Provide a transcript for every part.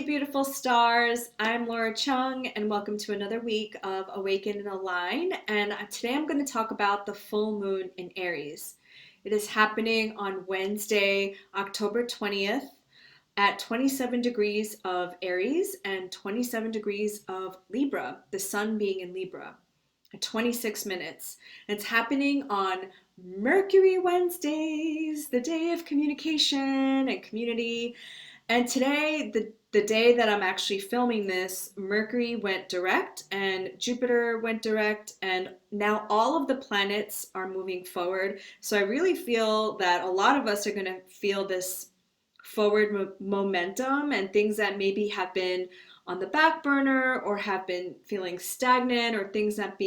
beautiful stars. I'm Laura Chung, and welcome to another week of Awaken and Align. And today I'm going to talk about the full moon in Aries. It is happening on Wednesday, October 20th at 27 degrees of Aries and 27 degrees of Libra, the sun being in Libra at 26 minutes. And it's happening on Mercury Wednesdays, the day of communication and community. And today, the day that I'm actually filming this, Mercury went direct and Jupiter went direct, and now all of the planets are moving forward. So I really feel that a lot of us are going to feel this forward momentum, and things that maybe have been on the back burner or have been feeling stagnant, or things not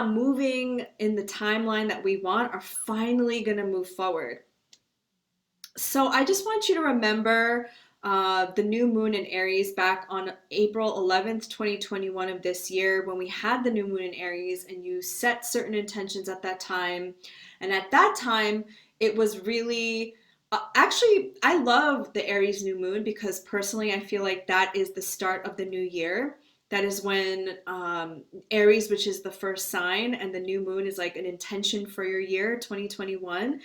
moving in the timeline that we want are finally going to move forward. So I just want you to remember the new moon in Aries back on April 11th, 2021 of this year, when we had the new moon in Aries, and you set certain intentions at that time. And at that time, it was really, actually, I love the Aries new moon because personally, I feel like that is the start of the new year. That is when Aries, which is the first sign, and the new moon is like an intention for your year, 2021.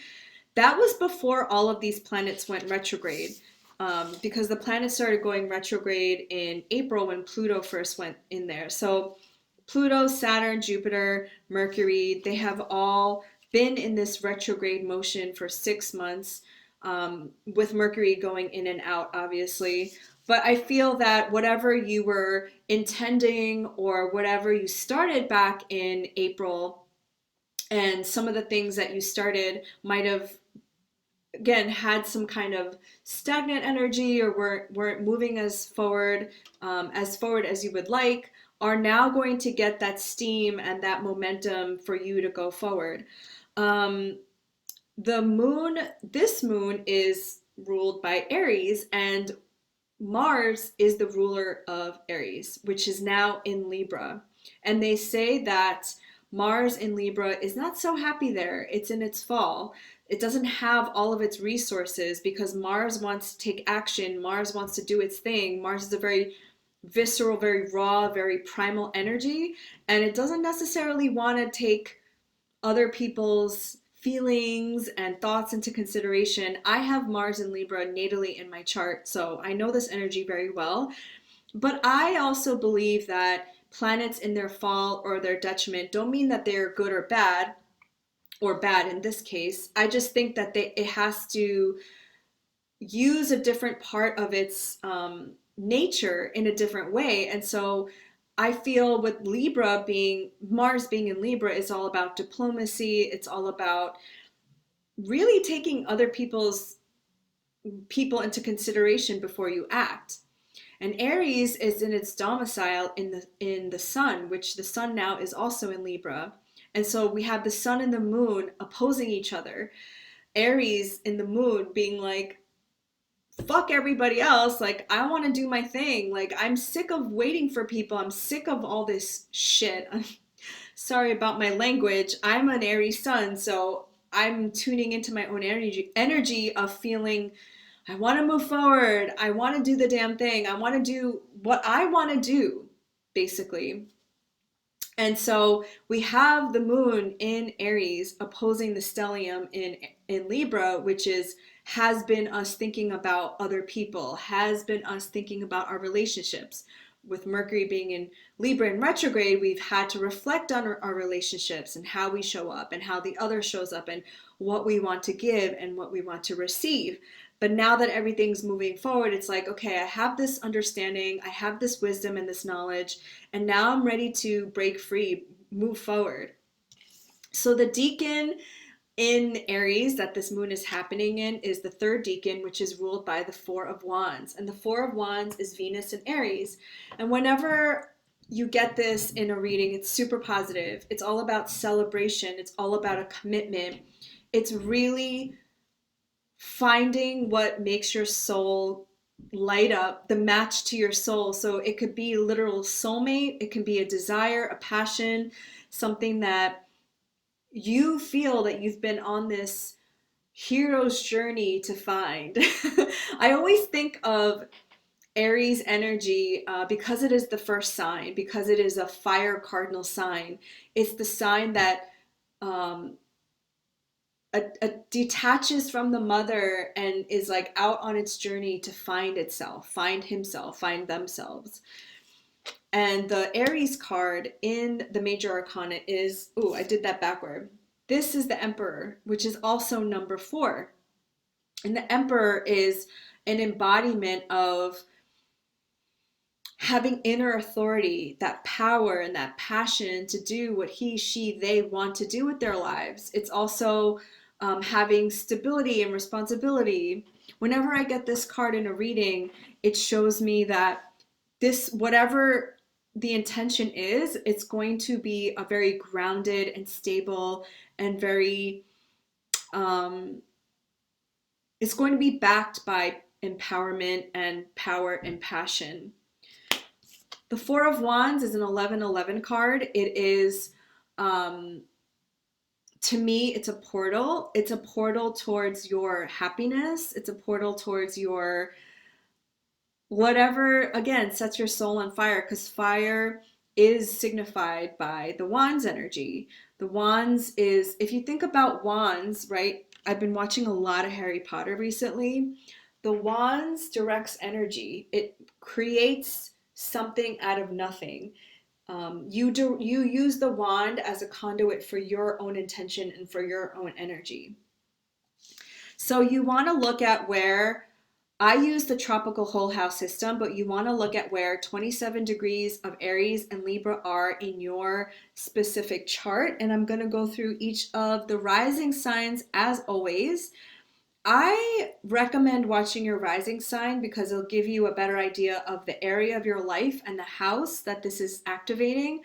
That was before all of these planets went retrograde, because the planets started going retrograde in April when Pluto first went in there. So Pluto, Saturn, Jupiter, Mercury, they have all been in this retrograde motion for 6 months, with Mercury going in and out, obviously. But I feel that whatever you were intending or whatever you started back in April, and some of the things that you started might have, again, had some kind of stagnant energy, or weren't moving as forward as you would like, are now going to get that steam and that momentum for you to go forward. This moon is ruled by Aries, and Mars is the ruler of Aries, which is now in Libra. And they say that Mars in Libra is not so happy there. It's in its fall. It doesn't have all of its resources because Mars wants to take action. Mars wants to do its thing. Mars is a very visceral, very raw, very primal energy, and it doesn't necessarily want to take other people's feelings and thoughts into consideration. I have Mars in Libra natally in my chart, so I know this energy very well. But I also believe that planets in their fall or their detriment don't mean that they're good or bad in this case. I just think that it has to use a different part of its nature in a different way. And so I feel with Mars being in Libra is all about diplomacy. It's all about really taking other people into consideration before you act. And Aries is in its domicile in the sun, which the sun now is also in Libra. And so we have the sun and the moon opposing each other. Aries in the moon being like, fuck everybody else. Like, I want to do my thing. Like, I'm sick of waiting for people. I'm sick of all this shit. I'm sorry about my language. I'm an Aries sun, so I'm tuning into my own energy of feeling I want to move forward. I want to do the damn thing. I want to do what I want to do, basically. And so we have the moon in Aries opposing the stellium in Libra, which has been us thinking about other people, has been us thinking about our relationships. With Mercury being in Libra in retrograde, we've had to reflect on our relationships and how we show up and how the other shows up and what we want to give and what we want to receive. But now that everything's moving forward, it's like, okay, I have this understanding, I have this wisdom and this knowledge, and now I'm ready to break free, move forward. So the decan in Aries that this moon is happening in is the third decan, which is ruled by the Four of Wands. And the Four of Wands is Venus in Aries. And whenever you get this in a reading, it's super positive. It's all about celebration. It's all about a commitment. It's really finding what makes your soul light up, the match to your soul. So it could be a literal soulmate, it can be a desire, a passion, something that you feel that you've been on this hero's journey to find. I always think of Aries energy, because it is the first sign, because it is a fire cardinal sign, it's the sign that um, detaches from the mother and is like out on its journey to find itself, find himself, find themselves. And the Aries card in the major arcana is, ooh, I did that backward. This is the Emperor, which is also number 4. And the Emperor is an embodiment of having inner authority, that power and that passion to do what he, she, they want to do with their lives. It's also having stability and responsibility. Whenever I get this card in a reading, it shows me that this, whatever the intention is, it's going to be a very grounded and stable and very, it's going to be backed by empowerment and power and passion. The Four of Wands is an 11-11 card. It is, to me, it's a portal. It's a portal towards your happiness. It's a portal towards your whatever, again, sets your soul on fire, because fire is signified by the Wands energy. The Wands is, if you think about wands, right? I've been watching a lot of Harry Potter recently. The Wands directs energy. It creates something out of nothing. You use the wand as a conduit for your own intention and for your own energy. So you want to look at where, I use the tropical whole house system, but you want to look at where 27 degrees of Aries and Libra are in your specific chart. And I'm going to go through each of the rising signs as always. I recommend watching your rising sign because it'll give you a better idea of the area of your life and the house that this is activating.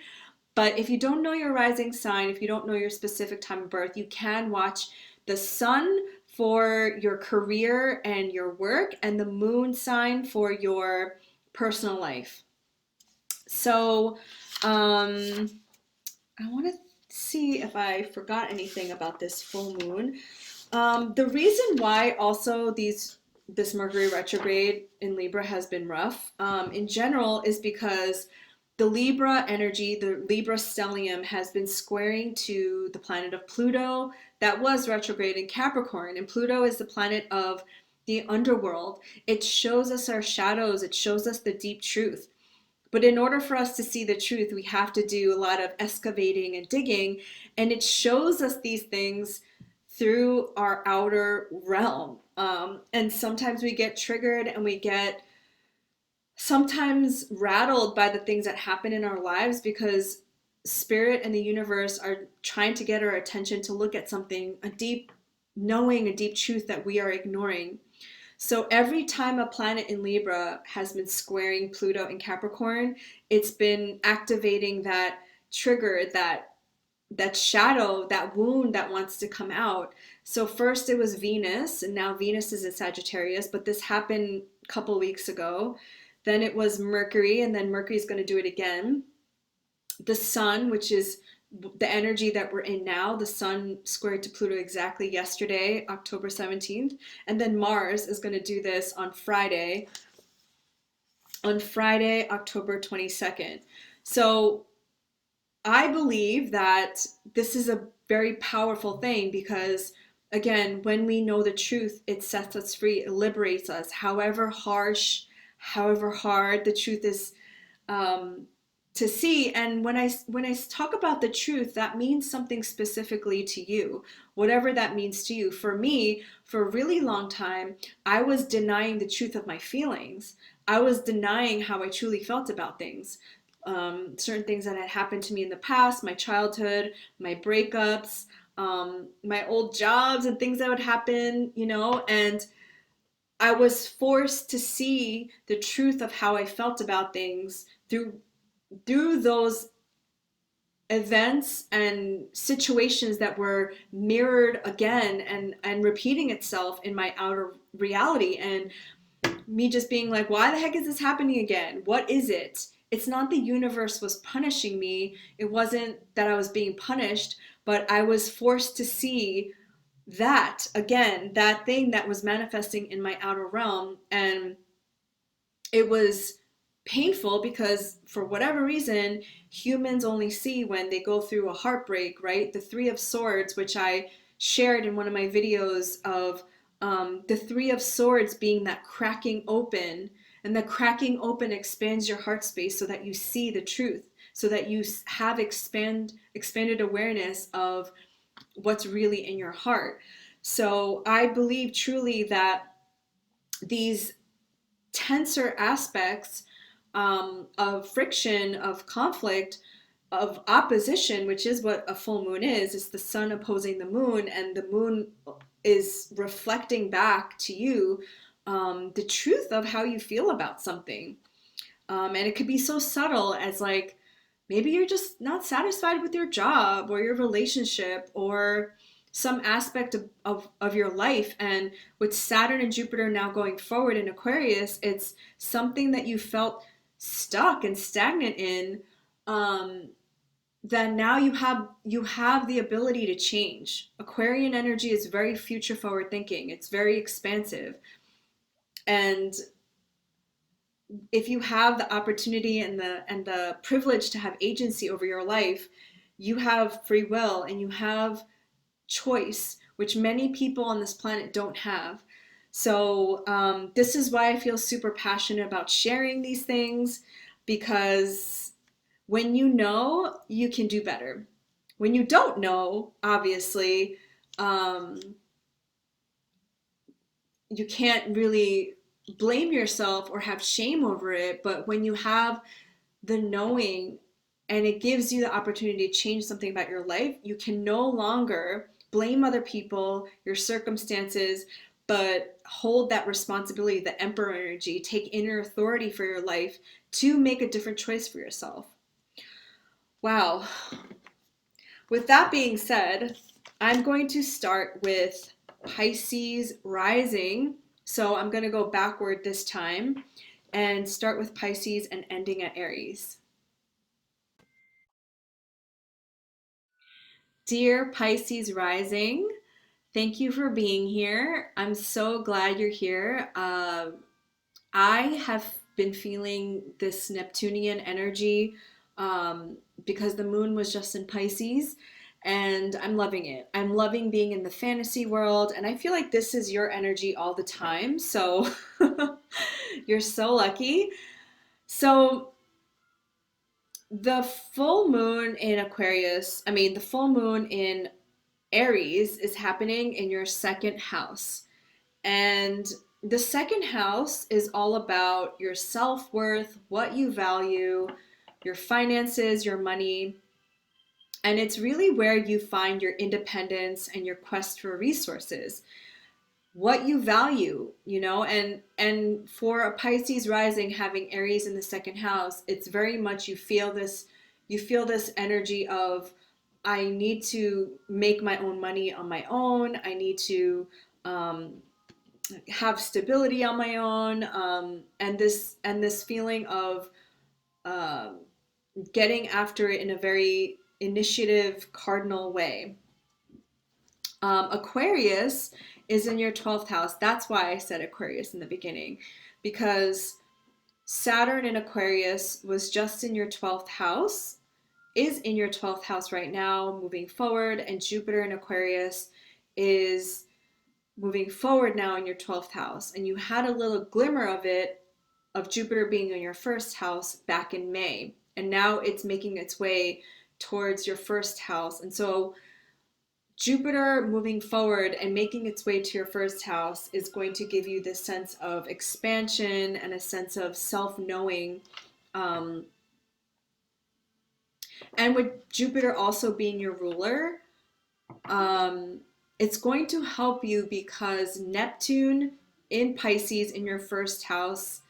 But if you don't know your rising sign, if you don't know your specific time of birth, you can watch the sun for your career and your work and the moon sign for your personal life. So I want to see if I forgot anything about this full moon. The reason why also this Mercury retrograde in Libra has been rough in general is because the Libra energy, the Libra stellium, has been squaring to the planet of Pluto that was retrograde in Capricorn. And Pluto is the planet of the underworld. It shows us our shadows. It shows us the deep truth. But in order for us to see the truth, we have to do a lot of excavating and digging. And it shows us these things through our outer realm. And sometimes we get triggered and we get sometimes rattled by the things that happen in our lives because spirit and the universe are trying to get our attention to look at something, a deep knowing, a deep truth that we are ignoring. So every time a planet in Libra has been squaring Pluto in Capricorn, it's been activating that trigger, that shadow, that wound that wants to come out. So first it was Venus, and now Venus is in Sagittarius, but this happened a couple weeks ago. Then it was Mercury, and then Mercury is going to do it again. The Sun, which is the energy that we're in now, the Sun squared to Pluto exactly yesterday, October 17th. And then Mars is going to do this on Friday, October 22nd. So I believe that this is a very powerful thing because, again, when we know the truth, it sets us free, it liberates us. However harsh, however hard the truth is to see. And when I talk about the truth, that means something specifically to you, whatever that means to you. For me, for a really long time, I was denying the truth of my feelings. I was denying how I truly felt about things. Certain things that had happened to me in the past, my childhood, my breakups, my old jobs and things that would happen, and I was forced to see the truth of how I felt about things through those events and situations that were mirrored again and repeating itself in my outer reality, and me just being like, why the heck is this happening again? What is it? It's not the universe was punishing me. It wasn't that I was being punished, but I was forced to see that, again, that thing that was manifesting in my outer realm. And it was painful because for whatever reason, humans only see when they go through a heartbreak, right? The Three of Swords, which I shared in one of my videos of the Three of Swords being that cracking open, and the cracking open expands your heart space so that you see the truth, so that you have expanded awareness of what's really in your heart. So I believe truly that these tenser aspects of friction, of conflict, of opposition, which is what a full moon is the sun opposing the moon, and the moon is reflecting back to you the truth of how you feel about something. And it could be so subtle as like, maybe you're just not satisfied with your job or your relationship or some aspect of your life. And with Saturn and Jupiter now going forward in Aquarius, it's something that you felt stuck and stagnant in, then now you have the ability to change. Aquarian energy is very future forward thinking. It's very expansive. And if you have the opportunity and the privilege to have agency over your life, you have free will and you have choice, which many people on this planet don't have. So this is why I feel super passionate about sharing these things, because when you know, you can do better. When you don't know, obviously, you can't really blame yourself or have shame over it. But when you have the knowing and it gives you the opportunity to change something about your life, you can no longer blame other people, your circumstances, but hold that responsibility, the emperor energy, take inner authority for your life to make a different choice for yourself. Wow. With that being said, I'm going to start with Pisces rising. So I'm going to go backward this time and start with Pisces and ending at Aries. Dear Pisces rising, thank you for being here. I'm so glad you're here. I have been feeling this Neptunian energy because the moon was just in Pisces, and I'm loving it. I'm loving being in the fantasy world, and I feel like this is your energy all the time. So you're so lucky. So the full moon in Aquarius, the full moon in Aries is happening in your second house. And the second house is all about your self-worth, what you value, your finances, your money. And it's really where you find your independence and your quest for resources, what you value, and for a Pisces rising having Aries in the second house, it's very much you feel this energy of, I need to make my own money on my own. I need to have stability on my own, and this feeling of uh, getting after it in a very initiative, cardinal way. Aquarius is in your 12th house. That's why I said Aquarius in the beginning, because Saturn in Aquarius was just in your 12th house, is in your 12th house right now, moving forward, and Jupiter in Aquarius is moving forward now in your 12th house. And you had a little glimmer of it, of Jupiter being in your first house back in May. And now it's making its way towards your first house. And so Jupiter moving forward and making its way to your first house is going to give you this sense of expansion and a sense of self-knowing. Um, and with Jupiter also being your ruler, um, it's going to help you because Neptune in Pisces in your first house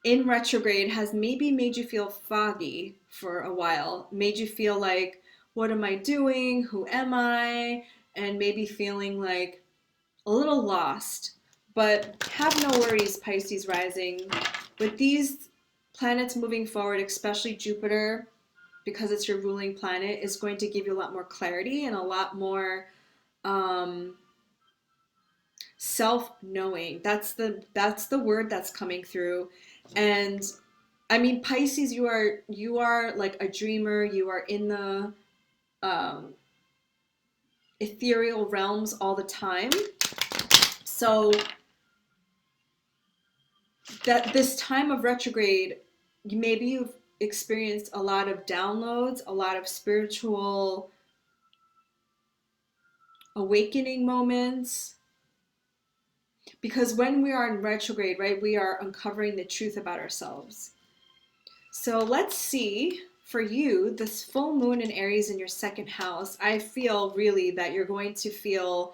in retrograde has maybe made you feel foggy for a while, made you feel like, what am I doing? Who am I? And maybe feeling like a little lost. But have no worries, Pisces rising. With these planets moving forward, especially Jupiter, because it's your ruling planet, is going to give you a lot more clarity and a lot more self-knowing. That's the word that's coming through. And I mean, Pisces, you are like a dreamer. You are in the um, ethereal realms all the time. So that this time of retrograde, maybe you've experienced a lot of downloads, a lot of spiritual awakening moments. Because when we are in retrograde, right, we are uncovering the truth about ourselves. So let's see, for you, this full moon in Aries in your second house, I feel really that you're going to feel,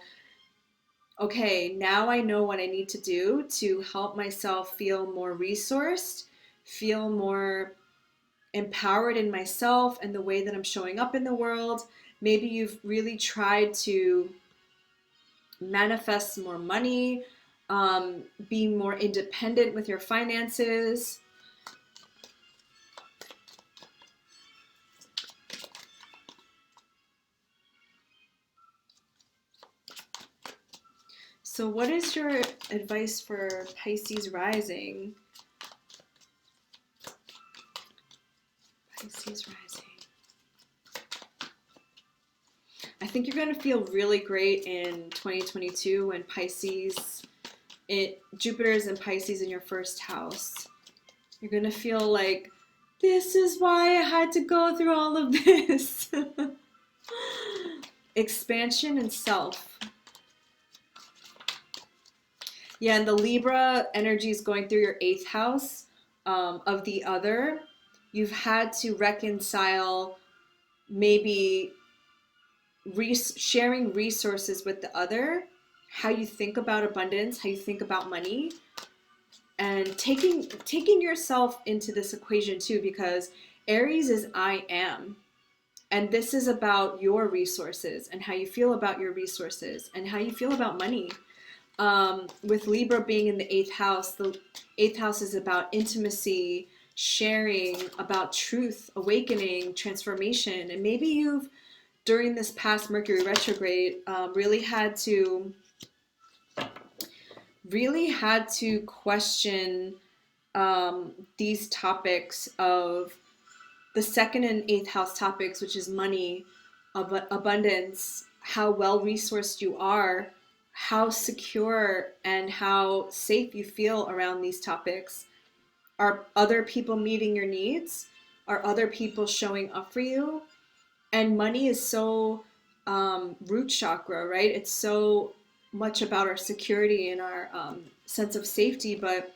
okay, now I know what I need to do to help myself feel more resourced, feel more empowered in myself and the way that I'm showing up in the world. Maybe you've really tried to manifest more money, be more independent with your finances. So what is your advice for Pisces rising? Pisces rising. I think you're going to feel really great in 2022 when Jupiter is in Pisces in your first house. You're going to feel like, this is why I had to go through all of this. Expansion and self. Yeah, and the Libra energy is going through your 8th house of the other. You've had to reconcile maybe sharing resources with the other, how you think about abundance, how you think about money, and taking yourself into this equation too, because Aries is I am. And this is about your resources and how you feel about your resources and how you feel about money. With Libra being in the 8th house, the 8th house is about intimacy, sharing, about truth, awakening, transformation. And maybe you've, during this past Mercury retrograde, really had to question these topics of the 2nd and 8th house topics, which is money, abundance, how well resourced you are, how secure and how safe you feel around these topics. Are other people meeting your needs? Are other people showing up for you? And money is so root chakra, right? It's so much about our security and our sense of safety. But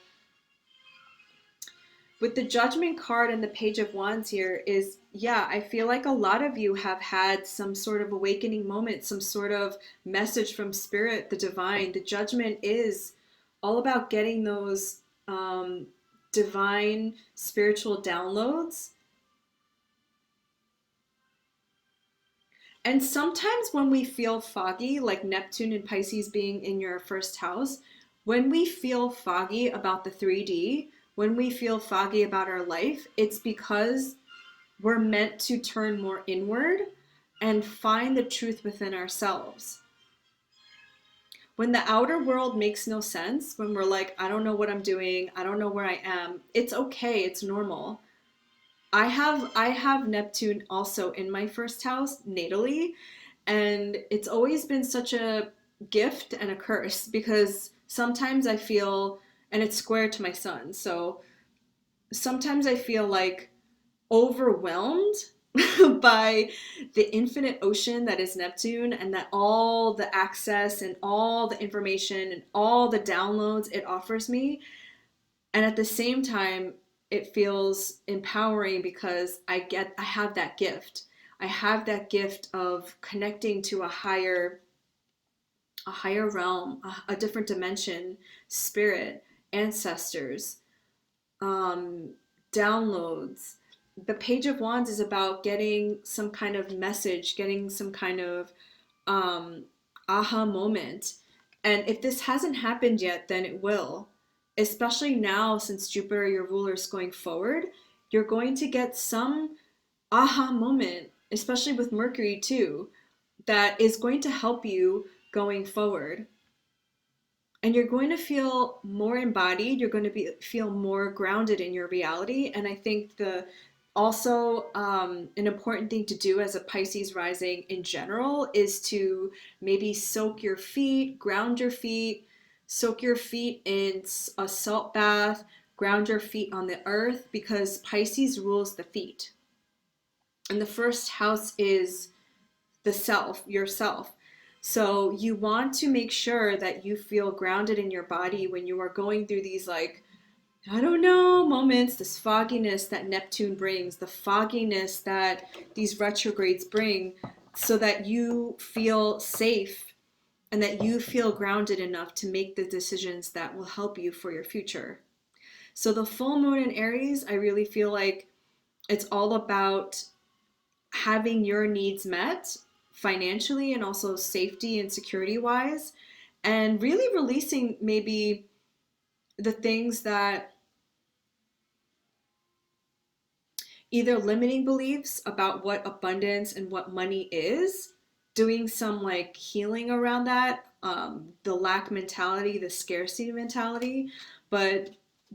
with the Judgment card and the Page of Wands here is, yeah, I feel like a lot of you have had some sort of awakening moment, some sort of message from Spirit, the divine. The Judgment is all about getting those divine spiritual downloads. And sometimes when we feel foggy, like Neptune and Pisces being in your first house, when we feel foggy about the 3D, when we feel foggy about our life, it's because we're meant to turn more inward and find the truth within ourselves. When the outer world makes no sense, when we're like, I don't know what I'm doing, I don't know where I am, it's okay, it's normal. I have Neptune also in my first house natally, and it's always been such a gift and a curse because sometimes I feel, and it's square to my sun, so sometimes I feel like overwhelmed by the infinite ocean that is Neptune, and that all the access and all the information and all the downloads it offers me. And at the same time, it feels empowering because I have that gift. I have that gift of connecting to a higher realm, a different dimension, spirit, ancestors, downloads. The Page of Wands is about getting some kind of message, getting some kind of aha moment. And if this hasn't happened yet, then it will. Especially now, since Jupiter, your ruler, is going forward, you're going to get some aha moment, especially with Mercury too, that is going to help you going forward. and you're going to feel more embodied. You're going to feel more grounded in your reality. And I think the also an important thing to do as a Pisces rising in general is to maybe soak your feet, ground your feet, soak your feet in a salt bath, ground your feet on the earth, because Pisces rules the feet. And the first house is the self, yourself. So you want to make sure that you feel grounded in your body when you are going through these, like, I don't know, moments, this fogginess that Neptune brings, the fogginess that these retrogrades bring, so that you feel safe and that you feel grounded enough to make the decisions that will help you for your future. So the full moon in Aries, I really feel like it's all about having your needs met financially and also safety and security wise, and really releasing maybe the things that either limiting beliefs about what abundance and what money is, doing some like healing around that, the lack mentality, the scarcity mentality, but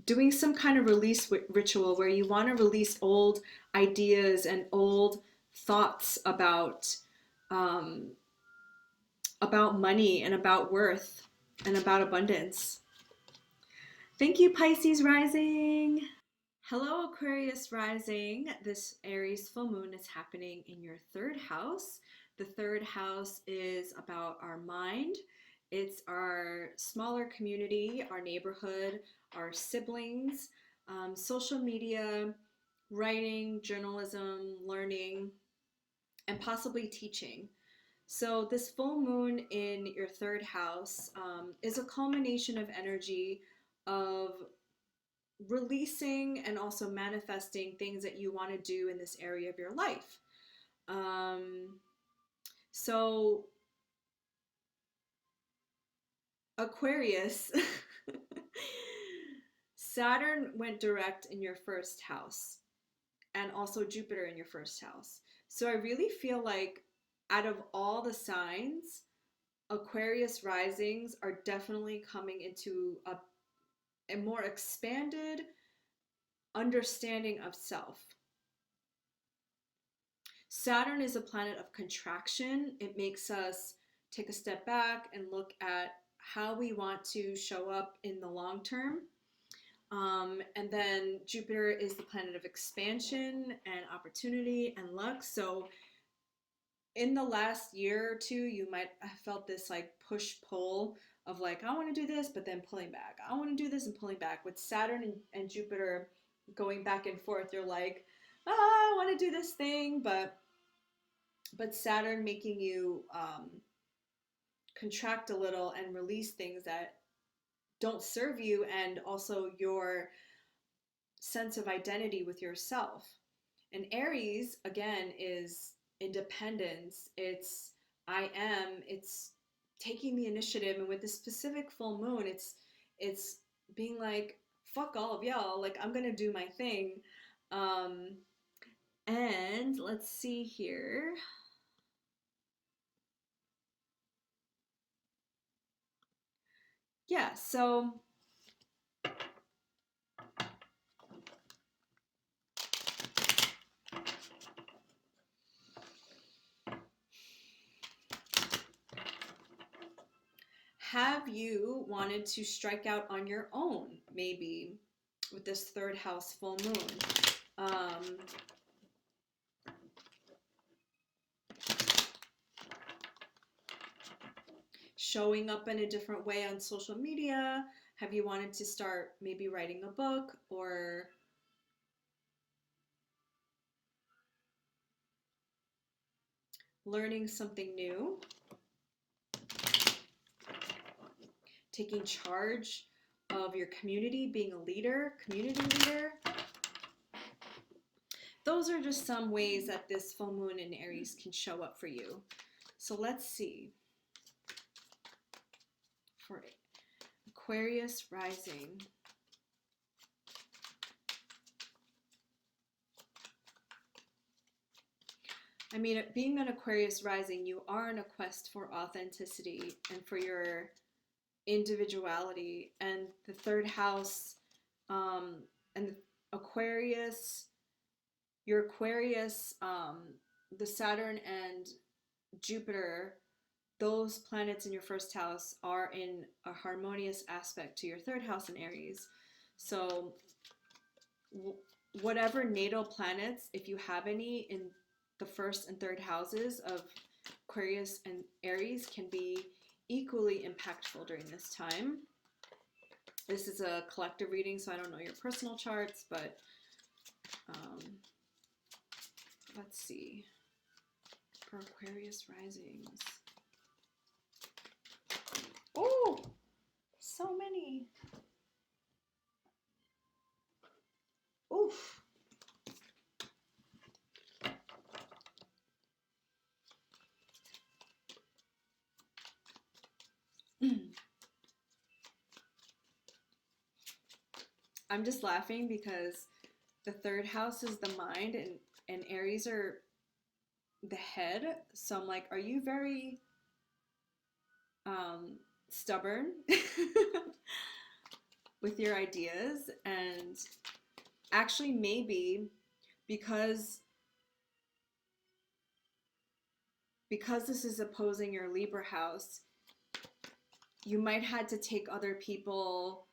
doing some kind of release ritual where you want to release old ideas and old thoughts um, about money and about worth and about abundance. Thank you, Pisces rising. Hello, Aquarius rising. This Aries full moon is happening in your third house. The third house is about our mind. It's our smaller community, our neighborhood, our siblings, social media, writing, journalism, learning, and possibly teaching. So, this full moon in your third house is a culmination of energy of releasing and also manifesting things that you want to do in this area of your life. Um, so, Aquarius, Saturn went direct in your first house, and also Jupiter in your first house. So, I really feel like out of all the signs, Aquarius risings are definitely coming into a more expanded understanding of self. Saturn is a planet of contraction. It makes us take a step back and look at how we want to show up in the long term. And then Jupiter is the planet of expansion and opportunity and luck. So in the last year or two, you might have felt this like push pull of like, I want to do this, but then pulling back. I want to do this and pulling back. With Saturn and Jupiter going back and forth, you're like, I want to do this thing, but Saturn making you contract a little and release things that don't serve you, and also your sense of identity with yourself. And Aries, again, is independence. It's I am. It's taking the initiative. And with this specific full moon, it's being like, fuck all of y'all. Like, I'm gonna do my thing. Um, and let's see here. Yeah, so have you wanted to strike out on your own, maybe, with this third house full moon? Um, Showing up in a different way on social media? Have you wanted to start maybe writing a book or learning something new? Taking charge of your community, being a leader, community leader? Those are just some ways that this full moon in Aries can show up for you. So let's see. For Aquarius rising. I mean, being an Aquarius rising, you are on a quest for authenticity and for your individuality, and the third house, and the Aquarius, your Aquarius, the Saturn and Jupiter, those planets in your first house are in a harmonious aspect to your third house in Aries. So whatever natal planets, if you have any in the first and third houses of Aquarius and Aries, can be equally impactful during this time. This is a collective reading, so I don't know your personal charts, but let's see. For Aquarius risings. Oh, so many. Oof. I'm just laughing because the third house is the mind, and Aries are the head. So I'm like, are you very stubborn with your ideas? And actually, maybe because this is opposing your Libra house, you might had to take other people's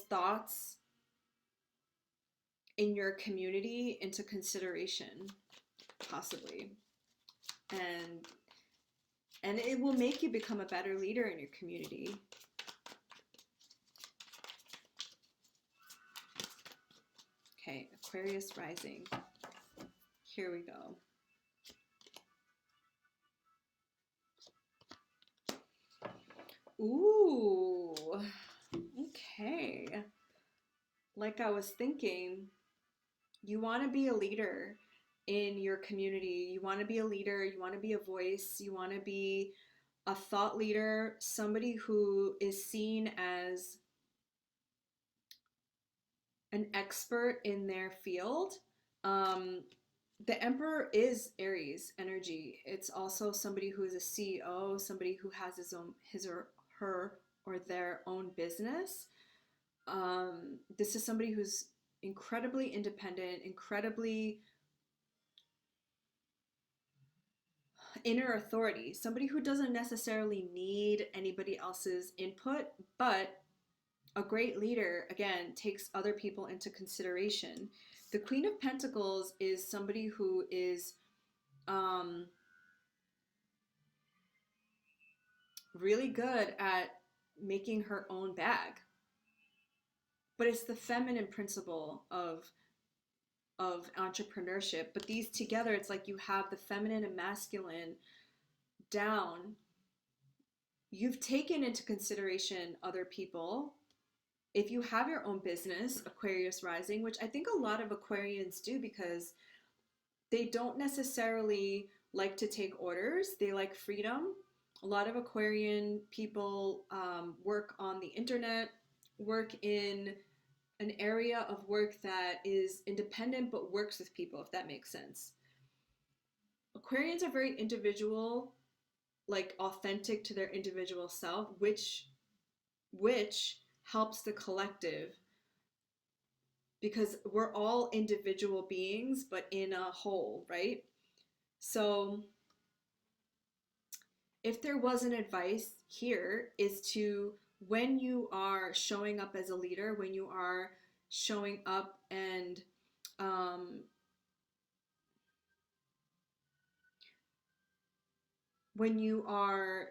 thoughts in your community into consideration, possibly. And it will make you become a better leader in your community. Okay, Aquarius rising. Here we go. Ooh, okay. Like I was thinking, you want to be a leader in your community. You want to be a leader. You want to be a voice. You want to be a thought leader, somebody who is seen as an expert in their field. The Emperor is Aries energy. It's also somebody who is a CEO, somebody who has his or her or their own business. This is somebody who's incredibly independent, incredibly inner authority, somebody who doesn't necessarily need anybody else's input, but a great leader, again, takes other people into consideration. The Queen of Pentacles is somebody who is really good at making her own bag. But it's the feminine principle of entrepreneurship. But these together, it's like you have the feminine and masculine down. You've taken into consideration other people. If you have your own business, Aquarius rising, which I think a lot of Aquarians do because they don't necessarily like to take orders. They like freedom. A lot of Aquarian people work on the internet, work in an area of work that is independent but works with people, if that makes sense. Aquarians are very individual, like authentic to their individual self, which helps the collective, because we're all individual beings but in a whole, right? So if there was an advice here is to, when you are showing up as a leader, when you are showing up and when you are,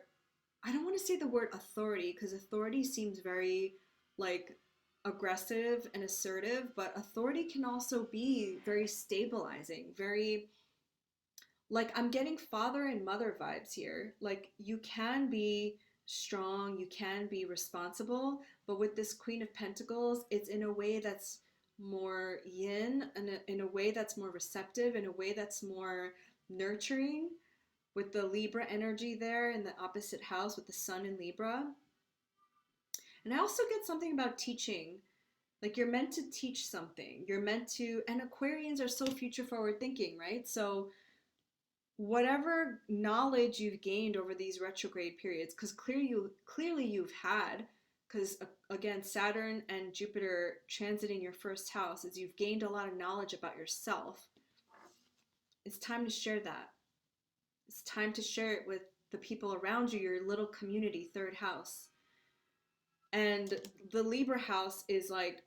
I don't want to say the word authority because authority seems very like aggressive and assertive, but authority can also be very stabilizing, very, like, I'm getting father and mother vibes here. Like, you can be strong, you can be responsible, but with this Queen of Pentacles, it's in a way that's more yin, and in a way that's more receptive, in a way that's more nurturing, with the Libra energy there in the opposite house with the sun in Libra. And I also get something about teaching. Like, you're meant to teach something. You're meant to, and Aquarians are so future forward thinking, right? So whatever knowledge you've gained over these retrograde periods, because clearly you've had, because again, Saturn and Jupiter transiting your first house, is you've gained a lot of knowledge about yourself. It's time to share that. It's time to share it with the people around you, your little community, third house. And the Libra house is like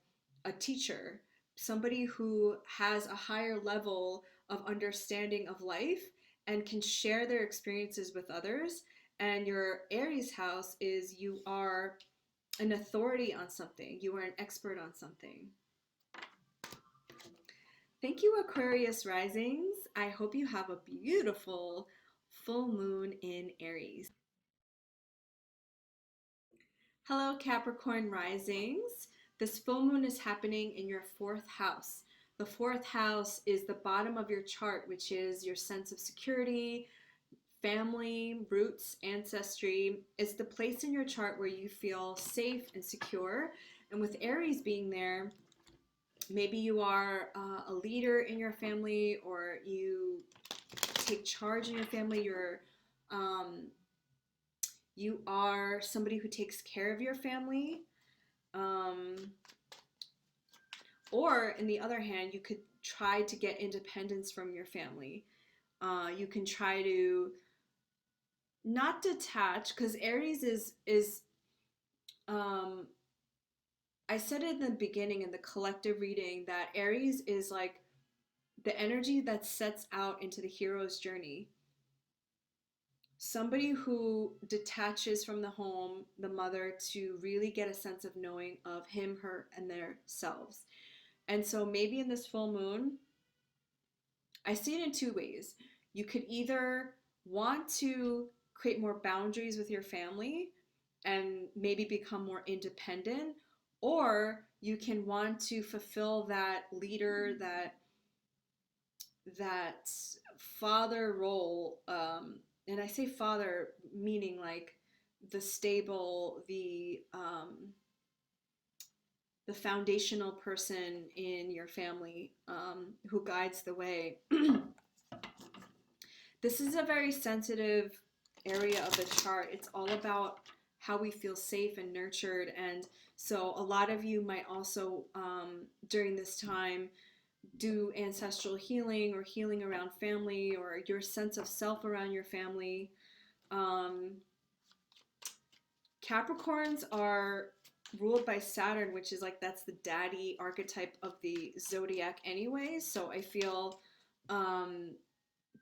a teacher, somebody who has a higher level of understanding of life and can share their experiences with others. And your Aries house is you are an authority on something, you are an expert on something. Thank you, Aquarius risings. I hope you have a beautiful full moon in Aries. Hello, Capricorn risings. This full moon is happening in your fourth house. The fourth house is the bottom of your chart, which is your sense of security, family, roots, ancestry. It's the place in your chart where you feel safe and secure. And with Aries being there, maybe you are a leader in your family, or you take charge in your family. You are somebody who takes care of your family. Or, in the other hand, you could try to get independence from your family. You can try to not detach, because Aries is I said it in the beginning in the collective reading that Aries is like the energy that sets out into the hero's journey. Somebody who detaches from the home, the mother, to really get a sense of knowing of him, her, and their selves. And so maybe in this full moon, I see it in two ways. You could either want to create more boundaries with your family and maybe become more independent, or you can want to fulfill that leader, that father role. And I say father meaning like the stable, the foundational person in your family, who guides the way. This is a very sensitive area of the chart. It's all about how we feel safe and nurtured. And so a lot of you might also, during this time, do ancestral healing or healing around family, or your sense of self around your family. Capricorns are ruled by Saturn, which is like, that's the daddy archetype of the zodiac anyway. So I feel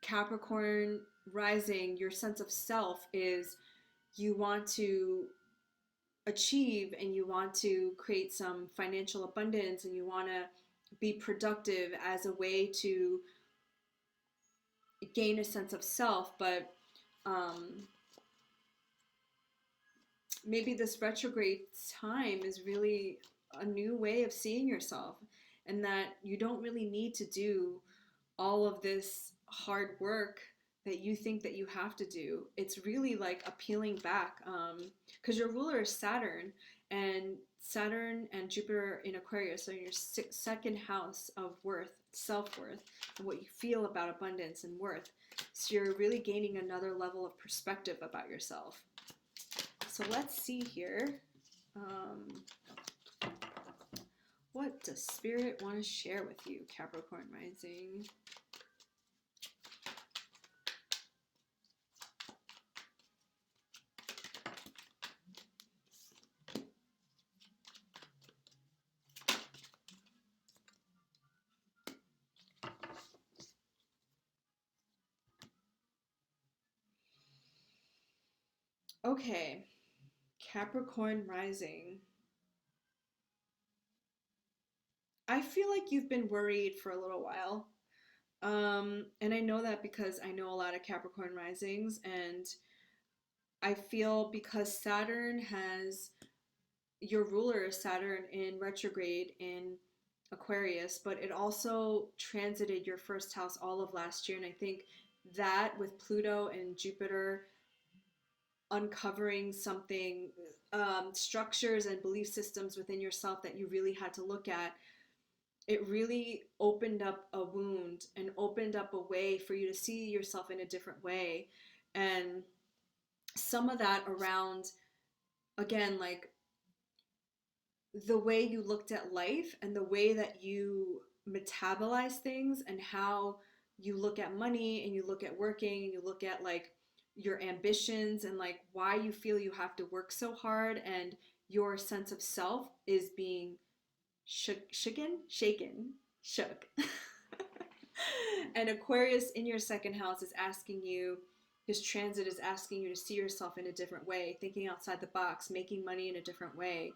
Capricorn rising, your sense of self is you want to achieve and you want to create some financial abundance and you want to be productive as a way to gain a sense of self. But maybe this retrograde time is really a new way of seeing yourself, and that you don't really need to do all of this hard work that you think that you have to do. It's really like a peeling back, because your ruler is Saturn, and Saturn and Jupiter in Aquarius are in your second house of worth, self-worth, and what you feel about abundance and worth. So you're really gaining another level of perspective about yourself. So let's see here. What does Spirit want to share with you, Capricorn rising? Okay, Capricorn rising. I feel like you've been worried for a little while. And I know that because I know a lot of Capricorn risings, and I feel because Saturn has, your ruler is Saturn in retrograde in Aquarius, but it also transited your first house all of last year. And I think that with Pluto and Jupiter uncovering something, structures and belief systems within yourself that you really had to look at, it really opened up a wound and opened up a way for you to see yourself in a different way. And some of that around, again, like the way you looked at life and the way that you metabolize things and how you look at money and you look at working and you look at like your ambitions and like why you feel you have to work so hard, and your sense of self is being shook. And Aquarius in your second house is asking you, his transit is asking you to see yourself in a different way, thinking outside the box, making money in a different way,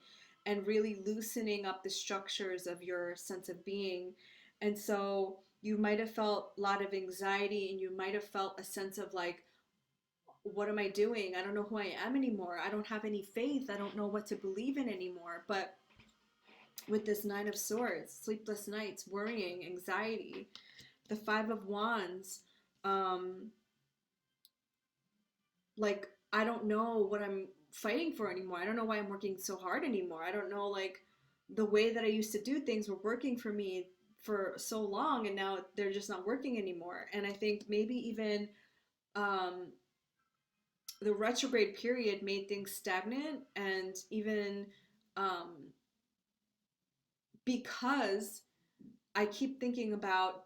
and really loosening up the structures of your sense of being. And so you might have felt a lot of anxiety, and you might have felt a sense of like, what am I doing? I don't know who I am anymore. I don't have any faith. I don't know what to believe in anymore. But with this Nine of Swords, sleepless nights, worrying, anxiety, the Five of Wands, um, like, I don't know what I'm fighting for anymore. I don't know why I'm working so hard anymore. I don't know, like, the way that I used to do things were working for me for so long, and now they're just not working anymore. And I think maybe even um, the retrograde period made things stagnant, and even um, because I keep thinking about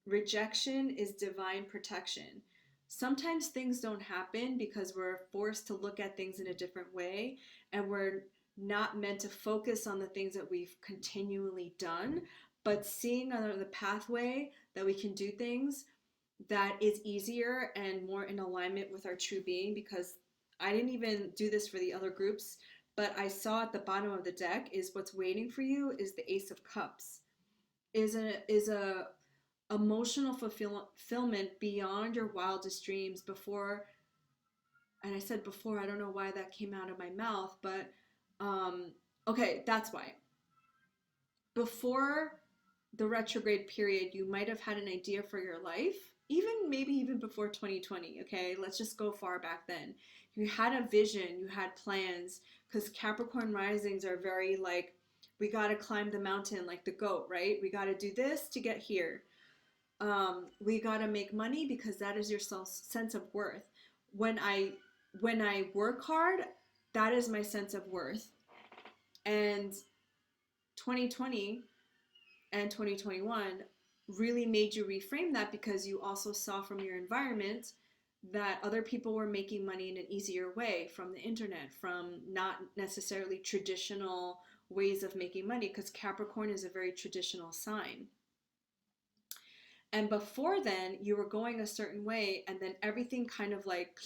rejection is divine protection. Sometimes things don't happen because we're forced to look at things in a different way, and we're not meant to focus on the things that we've continually done, but seeing on the pathway that we can do things that is easier and more in alignment with our true being. Because I didn't even do this for the other groups, but I saw at the bottom of the deck is what's waiting for you is the Ace of Cups, is a emotional fulfillment beyond your wildest dreams before. And I said before, I don't know why that came out of my mouth, but okay, that's why. Before the retrograde period, you might have had an idea for your life, even maybe even before 2020. Okay, let's just go far back then. You had a vision, you had plans, because Capricorn risings are very like, we got to climb the mountain like the goat, right? We got to do this to get here. We got to make money because that is your sense of worth. when i when I work hard, that is my sense of worth. And 2020 and 2021 really made you reframe that, because you also saw from your environment that other people were making money in an easier way from the internet, from not necessarily traditional ways of making money, because Capricorn is a very traditional sign. And before then, you were going a certain way, and then everything kind of like,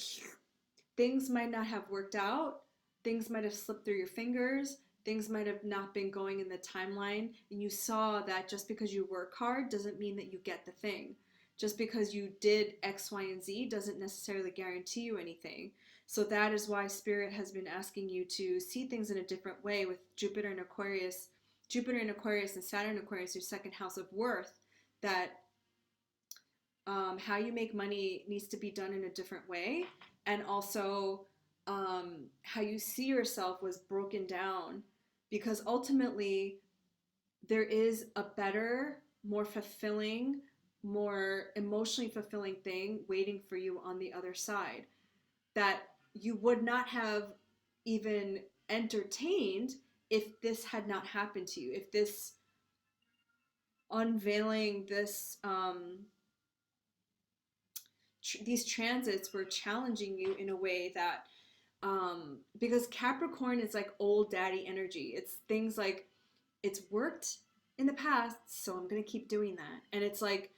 things might not have worked out, things might have slipped through your fingers, things might have not been going in the timeline. And you saw that just because you work hard doesn't mean that you get the thing. Just because you did X, Y, and Z doesn't necessarily guarantee you anything. So that is why Spirit has been asking you to see things in a different way with Jupiter in Aquarius and Saturn in Aquarius, your second house of worth, that how you make money needs to be done in a different way. And also how you see yourself was broken down, because ultimately there is a better, more fulfilling, more emotionally fulfilling thing waiting for you on the other side, that you would not have even entertained if this had not happened to you, if this unveiling, these transits were challenging you in a way that, because Capricorn is like old daddy energy. It's things like, it's worked in the past, so I'm gonna keep doing that. And it's like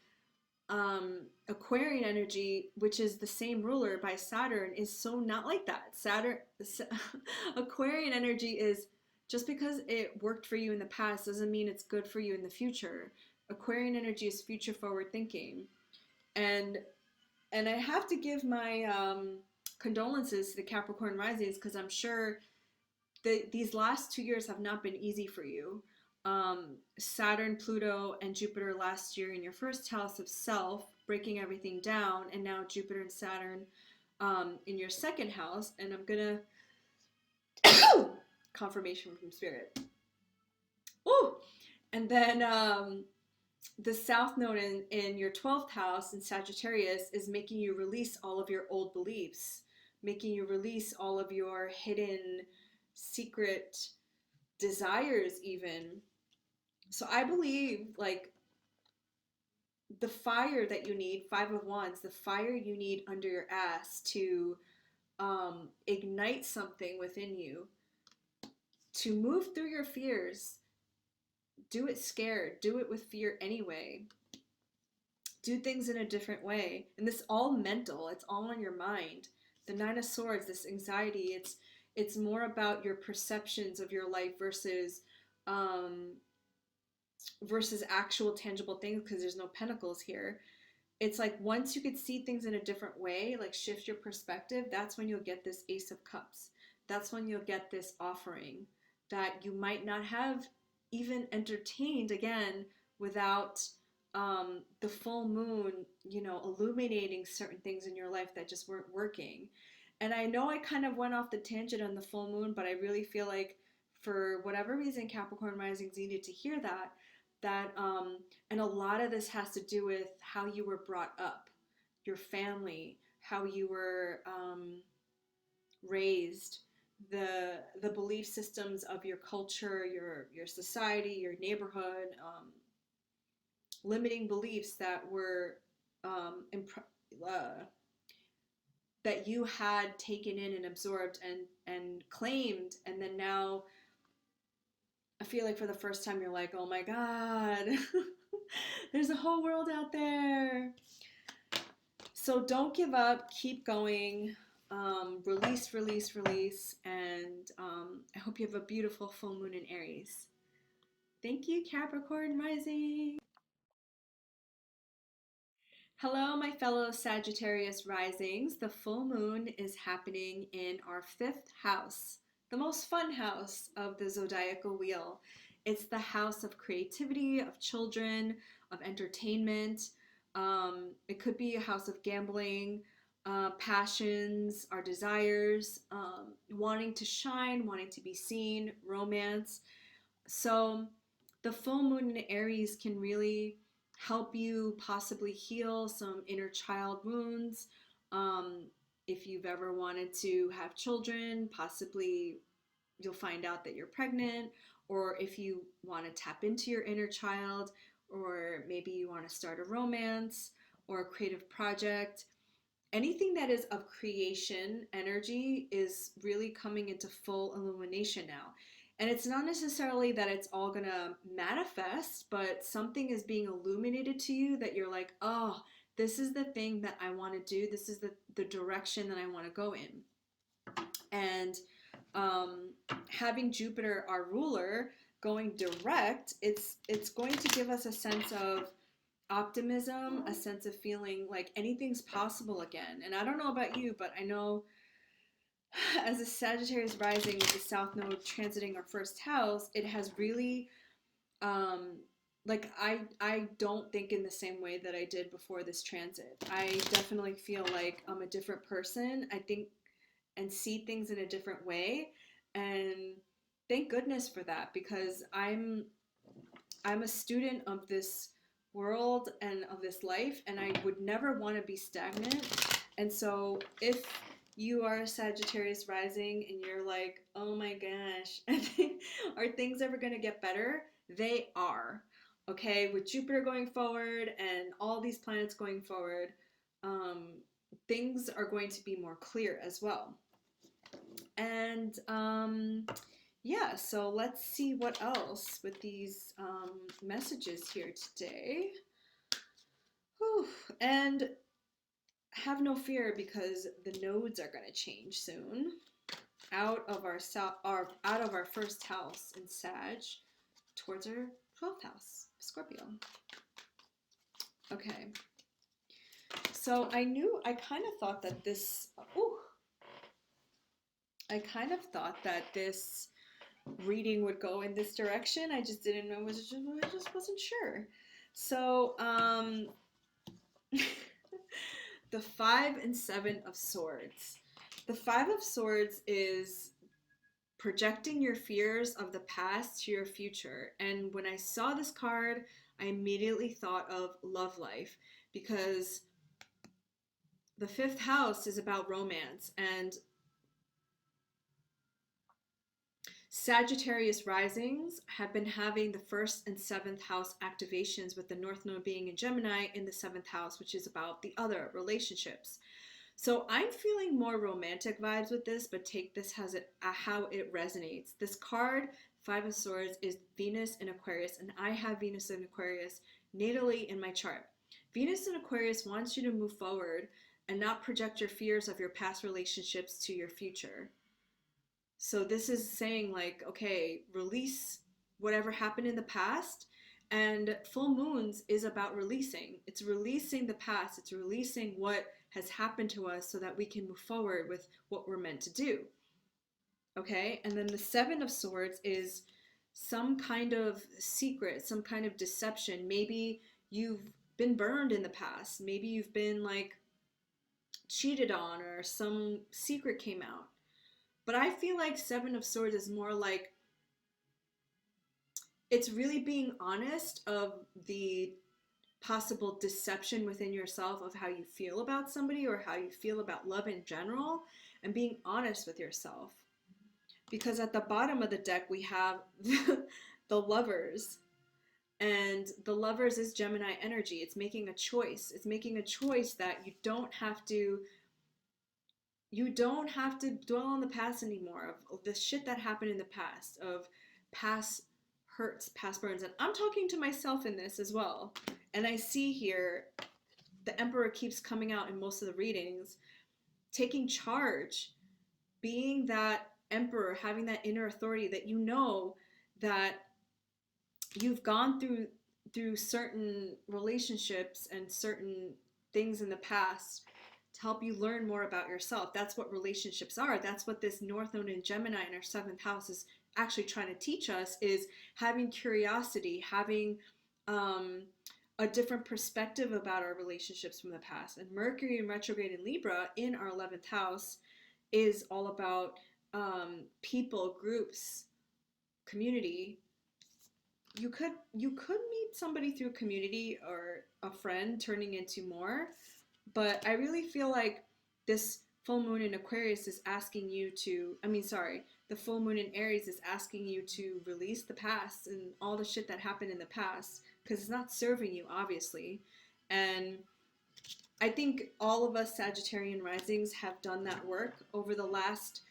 Aquarian energy, which is the same ruler by Saturn, is so not like that. Aquarian energy is, just because it worked for you in the past doesn't mean it's good for you in the future. Aquarian energy is future forward thinking. And I have to give my condolences to the Capricorn risings, because I'm sure these last 2 years have not been easy for you. Saturn, Pluto, and Jupiter last year in your first house of self, breaking everything down, and now Jupiter and Saturn in your second house. And I'm gonna confirmation from Spirit. Oh, And then the South Node in your 12th house in Sagittarius is making you release all of your old beliefs, making you release all of your hidden secret desires, even. So I believe, like, the fire that you need, Five of Wands, the fire you need under your ass to ignite something within you, to move through your fears. Do it scared, do it with fear anyway. Do things in a different way. And this all mental, it's all on your mind. The Nine of Swords, this anxiety, it's more about your perceptions of your life um versus actual tangible things, because there's no pentacles here. It's like once you could see things in a different way, like shift your perspective, that's when you'll get this Ace of Cups. That's when you'll get this offering that you might not have even entertained again without the full moon, illuminating certain things in your life that just weren't working. And I know I kind of went off the tangent on the full moon, but I really feel like for whatever reason, Capricorn risings needed to hear that and a lot of this has to do with how you were brought up, your family, how you were raised, the belief systems of your culture, your society, your neighborhood, limiting beliefs that were uh, that you had taken in and absorbed and claimed, and then now I feel like for the first time you're like, oh my God, there's a whole world out there. So don't give up, keep going, release, release, release, and I hope you have a beautiful full moon in Aries. Thank you, Capricorn rising. Hello, my fellow Sagittarius risings. The full moon is happening in our fifth house, the most fun house of the zodiacal wheel. It's the house of creativity, of children, of entertainment. It could be a house of gambling, passions, our desires, wanting to shine, wanting to be seen, romance. So the full moon in Aries can really help you possibly heal some inner child wounds. Um, if you've ever wanted to have children, possibly you'll find out that you're pregnant, or if you want to tap into your inner child, or maybe you want to start a romance or a creative project. Anything that is of creation energy is really coming into full illumination now. And it's not necessarily that it's all gonna manifest, but something is being illuminated to you that you're like, oh, this is the thing that I want to do. This is the direction that I want to go in. And having Jupiter, our ruler, going direct, it's going to give us a sense of optimism, a sense of feeling like anything's possible again. And I don't know about you, but I know as a Sagittarius rising with the South Node transiting our first house, it has really like I don't think in the same way that I did before this transit. I definitely feel like I'm a different person. I think and see things in a different way. And thank goodness for that, because I'm a student of this world and of this life, and I would never want to be stagnant. And so if you are a Sagittarius rising and you're like, oh my gosh, are things ever going to get better? They are. Okay, with Jupiter going forward and all these planets going forward, things are going to be more clear as well. And yeah, so let's see what else with these messages here today. Whew. And have no fear, because the nodes are going to change soon. Out of our first house in Sag towards our 12th house, Scorpio. Okay. So I kind of thought that this reading would go in this direction. I just didn't know. I just wasn't sure. So, the 5 and 7 of Swords. The 5 of Swords is projecting your fears of the past to your future. And when I saw this card, I immediately thought of love life, because the fifth house is about romance, and Sagittarius risings have been having the first and seventh house activations, with the North Node being in Gemini in the seventh house, which is about the other relationships. So I'm feeling more romantic vibes with this, but take this as how it resonates. This card, Five of Swords, is Venus in Aquarius, and I have Venus in Aquarius natally in my chart. Venus in Aquarius wants you to move forward and not project your fears of your past relationships to your future. So this is saying, like, okay, release whatever happened in the past. And full moons is about releasing. It's releasing the past. It's releasing what has happened to us so that we can move forward with what we're meant to do. Okay? And then the Seven of Swords is some kind of secret, some kind of deception. Maybe you've been burned in the past. Maybe you've been like cheated on, or some secret came out. But I feel like Seven of Swords is more like, it's really being honest of the possible deception within yourself of how you feel about somebody or how you feel about love in general, and being honest with yourself. Because at the bottom of the deck, we have the Lovers. And the Lovers is Gemini energy. It's making a choice. It's making a choice that you don't have to dwell on the past anymore, of the shit that happened in the past, of past hurts, past burns. And I'm talking to myself in this as well. And I see here the Emperor keeps coming out in most of the readings, taking charge, being that Emperor, having that inner authority, that you know that you've gone through certain relationships and certain things in the past to help you learn more about yourself. That's what relationships are. That's what this North Node in Gemini in our seventh house is actually trying to teach us, is having curiosity, having a different perspective about our relationships from the past. And Mercury in retrograde in Libra in our 11th house is all about people, groups, community. You could meet somebody through community or a friend turning into more, but I really feel like this full moon in Aquarius is asking you to, the full moon in Aries is asking you to release the past and all the shit that happened in the past, because it's not serving you, obviously. And I think all of us Sagittarian risings have done that work over the last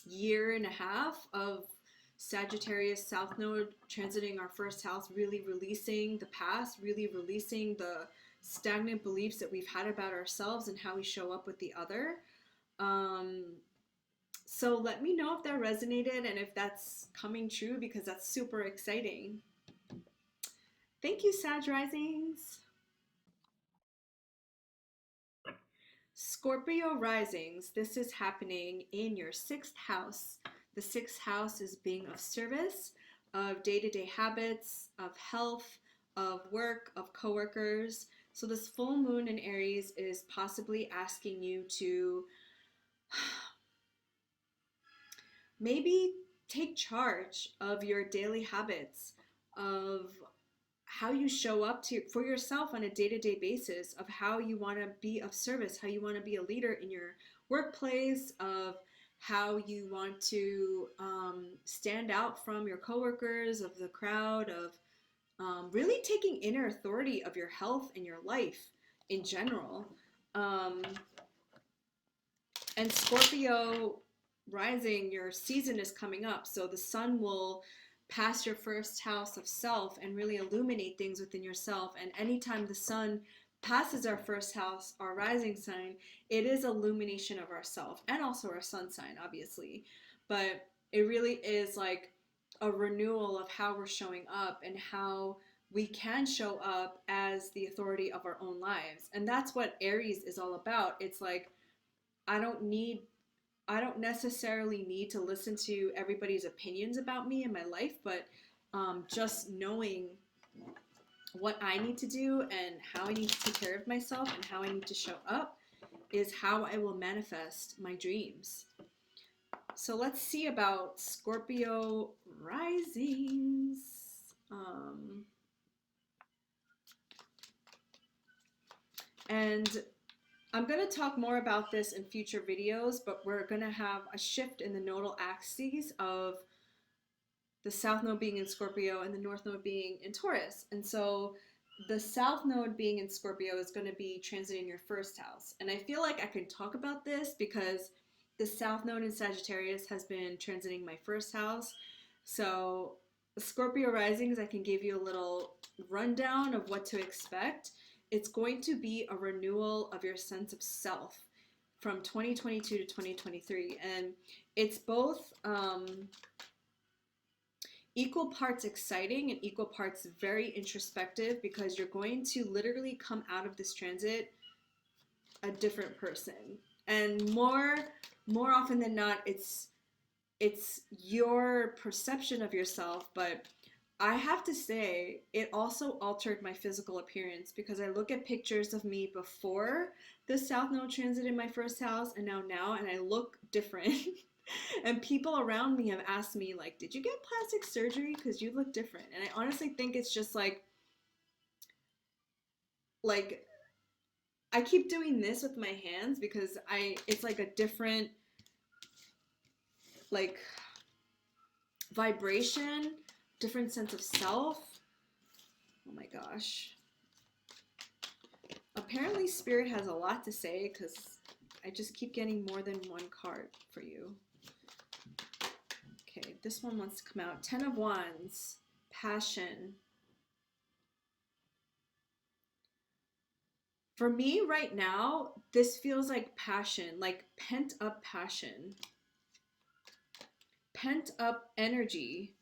year and a half of Sagittarius South Node transiting our first house, really releasing the past, really releasing the stagnant beliefs that we've had about ourselves and how we show up with the other. So let me know if that resonated and if that's coming true, because that's super exciting. Thank you, Sag Risings. Scorpio risings, this is happening in your sixth house. The sixth house is being of service, of day-to-day habits, of health, of work, of coworkers. So this full moon in Aries is possibly asking you to maybe take charge of your daily habits, of how you show up for yourself on a day-to-day basis, of how you want to be of service, how you want to be a leader in your workplace, of how you want to stand out from your coworkers, of the crowd, of really taking inner authority of your health and your life in general. And Scorpio rising, your season is coming up, so the sun will pass your first house of self and really illuminate things within yourself. And anytime the sun passes our first house, our rising sign, it is illumination of ourself, and also our sun sign, obviously. But it really is like a renewal of how we're showing up and how we can show up as the authority of our own lives. And that's what Aries is all about. It's like, I don't necessarily need to listen to everybody's opinions about me and my life, but just knowing what I need to do and how I need to take care of myself and how I need to show up is how I will manifest my dreams. So let's see about Scorpio risings. And I'm going to talk more about this in future videos, but we're going to have a shift in the nodal axes of the South Node being in Scorpio and the North Node being in Taurus. And so the South Node being in Scorpio is going to be transiting your first house. And I feel like I can talk about this because the South Node in Sagittarius has been transiting my first house. So Scorpio risings, I can give you a little rundown of what to expect. It's going to be a renewal of your sense of self from 2022 to 2023. And it's both equal parts exciting and equal parts very introspective, because you're going to literally come out of this transit a different person. And more often than not, it's your perception of yourself. But I have to say, it also altered my physical appearance, because I look at pictures of me before the South Node transit in my first house and now, and I look different. And people around me have asked me, like, did you get plastic surgery? Because you look different. And I honestly think it's just like I keep doing this with my hands because it's like a different, like, vibration, different sense of self. Oh my gosh. Apparently Spirit has a lot to say, because I just keep getting more than one card for you. Okay, this one wants to come out. 10 of Wands, passion. For me right now, this feels like passion, like pent up passion, pent up energy.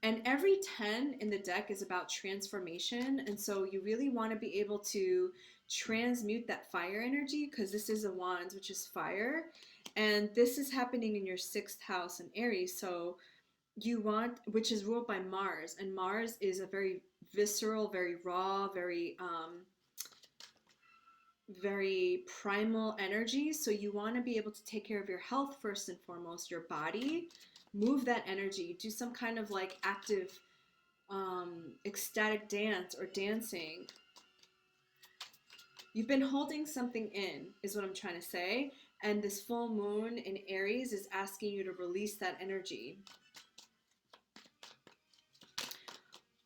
And every 10 in the deck is about transformation. And so you really want to be able to transmute that fire energy, because this is a Wands, which is fire. And this is happening in your 6th house in Aries. So you want, which is ruled by Mars. And Mars is a very visceral, very raw, very primal energy. So you want to be able to take care of your health first and foremost, your body, move that energy, do some kind of like active ecstatic dance or dancing. You've been holding something in, is what I'm trying to say. And this full moon in Aries is asking you to release that energy.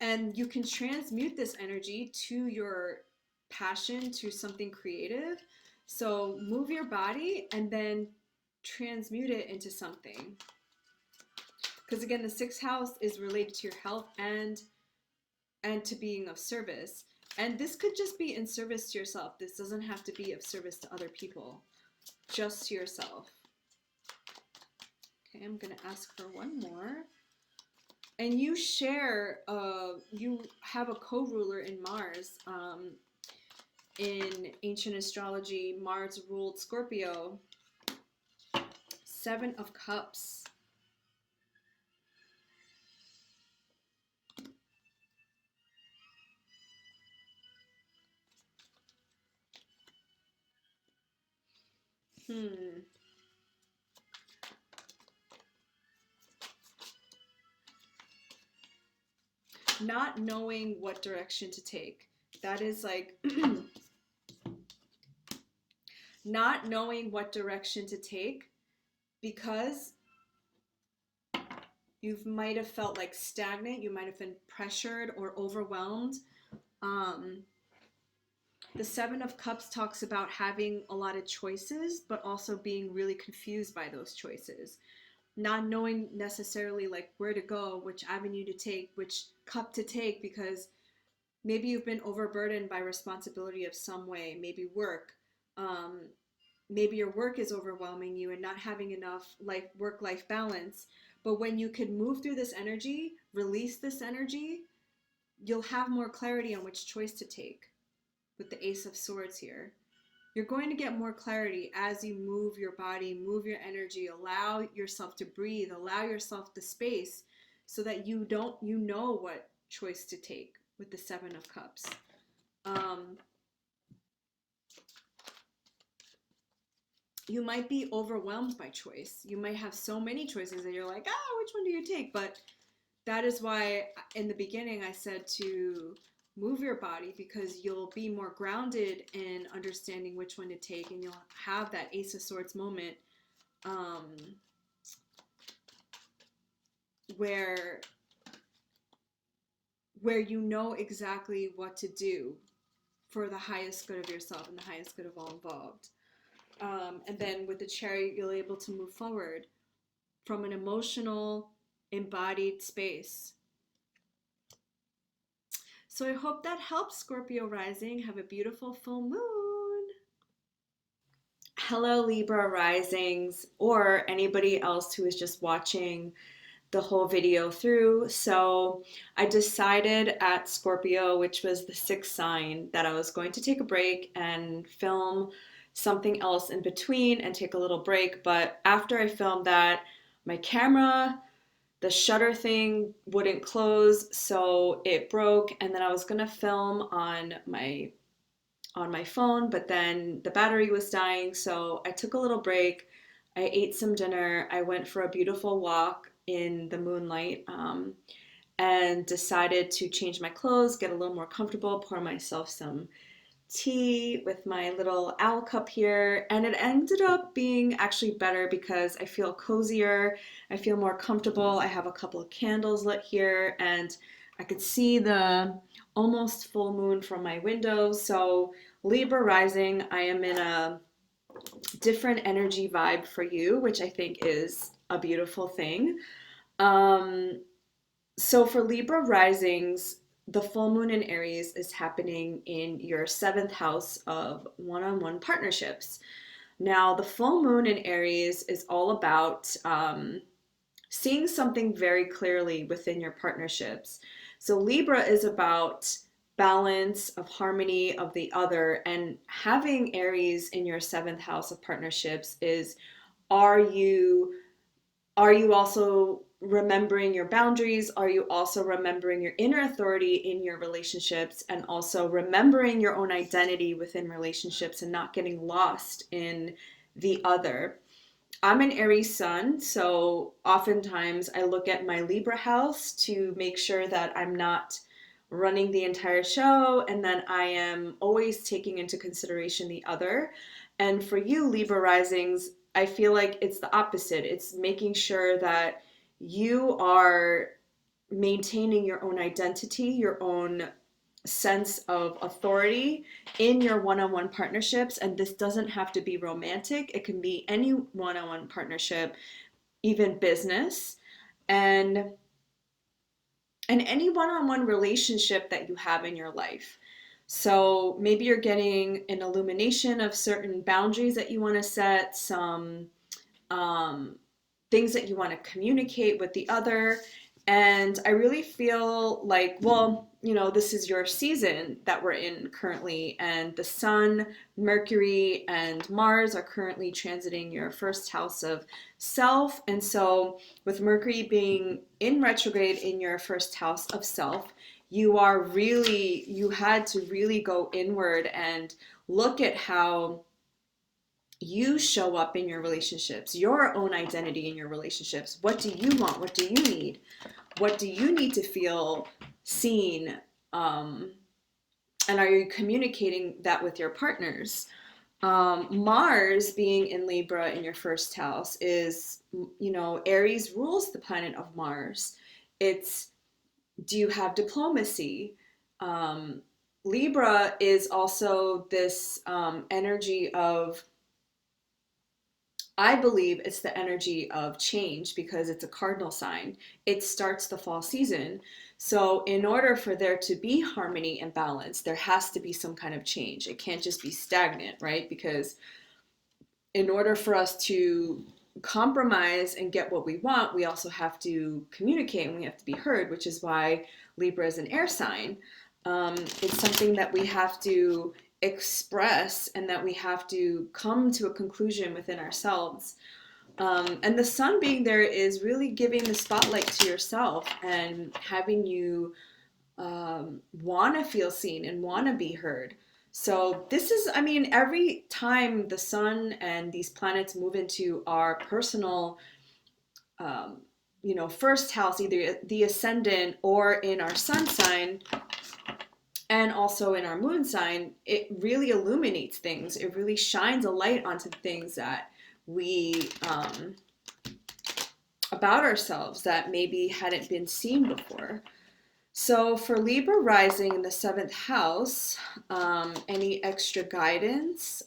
And you can transmute this energy to your passion, to something creative. So move your body and then transmute it into something. Because again, the 6th house is related to your health and to being of service. And this could just be in service to yourself. This doesn't have to be of service to other people, just to yourself. Okay, I'm going to ask for one more. And you share, you have a co-ruler in Mars. In ancient astrology, Mars ruled Scorpio. 7 of Cups. Not knowing what direction to take. That is like not knowing what direction to take, because you might have felt like stagnant, you might have been pressured or overwhelmed. The 7 of Cups talks about having a lot of choices, but also being really confused by those choices. Not knowing necessarily like where to go, which avenue to take, which cup to take, because maybe you've been overburdened by responsibility of some way, maybe work. Maybe your work is overwhelming you and not having enough work-life balance. But when you can move through this energy, release this energy, you'll have more clarity on which choice to take. With the Ace of Swords here, you're going to get more clarity as you move your body, move your energy, allow yourself to breathe, allow yourself the space, so that you know what choice to take with the 7 of Cups. you might be overwhelmed by choice. You might have so many choices and you're like, which one do you take? But that is why in the beginning I said to move your body, because you'll be more grounded in understanding which one to take, and you'll have that Ace of Swords moment where you know exactly what to do for the highest good of yourself and the highest good of all involved. And then with the Chariot, you'll be able to move forward from an emotional, embodied space. So I hope that helps, Scorpio rising. Have a beautiful full moon. Hello, Libra risings, or anybody else who is just watching the whole video through. So I decided at Scorpio, which was the 6th sign, that I was going to take a break and film something else in between and take a little break. But after I filmed that, my camera, the shutter thing wouldn't close, so it broke, and then I was gonna film on my phone, but then the battery was dying, so I took a little break. I ate some dinner. I went for a beautiful walk in the moonlight, and decided to change my clothes, get a little more comfortable, pour myself some tea with my little owl cup here, and it ended up being actually better because I feel cozier, I feel more comfortable. I have a couple of candles lit here, and I could see the almost full moon from my window. So Libra rising, I am in a different energy vibe for you, which I think is a beautiful thing. So for Libra risings, the full moon in Aries is happening in your 7th house of one-on-one partnerships. Now, the full moon in Aries is all about seeing something very clearly within your partnerships. So Libra is about balance, of harmony, of the other, and having Aries in your 7th house of partnerships is, are you also remembering your boundaries? Are you also remembering your inner authority in your relationships, and also remembering your own identity within relationships and not getting lost in the other? I'm an Aries sun, so oftentimes I look at my Libra house to make sure that I'm not running the entire show, and then I am always taking into consideration the other. And for you, Libra risings, I feel like it's the opposite. It's making sure that you are maintaining your own identity, your own sense of authority in your one-on-one partnerships. And this doesn't have to be romantic. It can be any one-on-one partnership, even business, and any one-on-one relationship that you have in your life. So maybe you're getting an illumination of certain boundaries that you want to set, some things that you want to communicate with the other. And I really feel like, well, this is your season that we're in currently, and the Sun, Mercury, and Mars are currently transiting your 1st house of self. And so with Mercury being in retrograde in your 1st house of self, you had to really go inward and look at how you show up in your relationships, your own identity in your relationships. What do you want? What do you need? What do you need to feel seen? And are you communicating that with your partners? Mars being in Libra in your 1st house is, Aries rules the planet of Mars. It's, do you have diplomacy? Libra is also this energy of, I believe it's the energy of change because it's a cardinal sign. It starts the fall season. So in order for there to be harmony and balance, there has to be some kind of change. It can't just be stagnant, right? Because in order for us to compromise and get what we want, we also have to communicate and we have to be heard, which is why Libra is an air sign. It's something that we have to express and that we have to come to a conclusion within ourselves. And the Sun being there is really giving the spotlight to yourself and having you want to feel seen and want to be heard. So this is, I mean, every time the sun and these planets move into our personal, um, first house, either the ascendant or in our sun sign, and also in our moon sign, it really illuminates things. It really shines a light onto things that we, about ourselves that maybe hadn't been seen before. So for Libra rising in the seventh house, any extra guidance?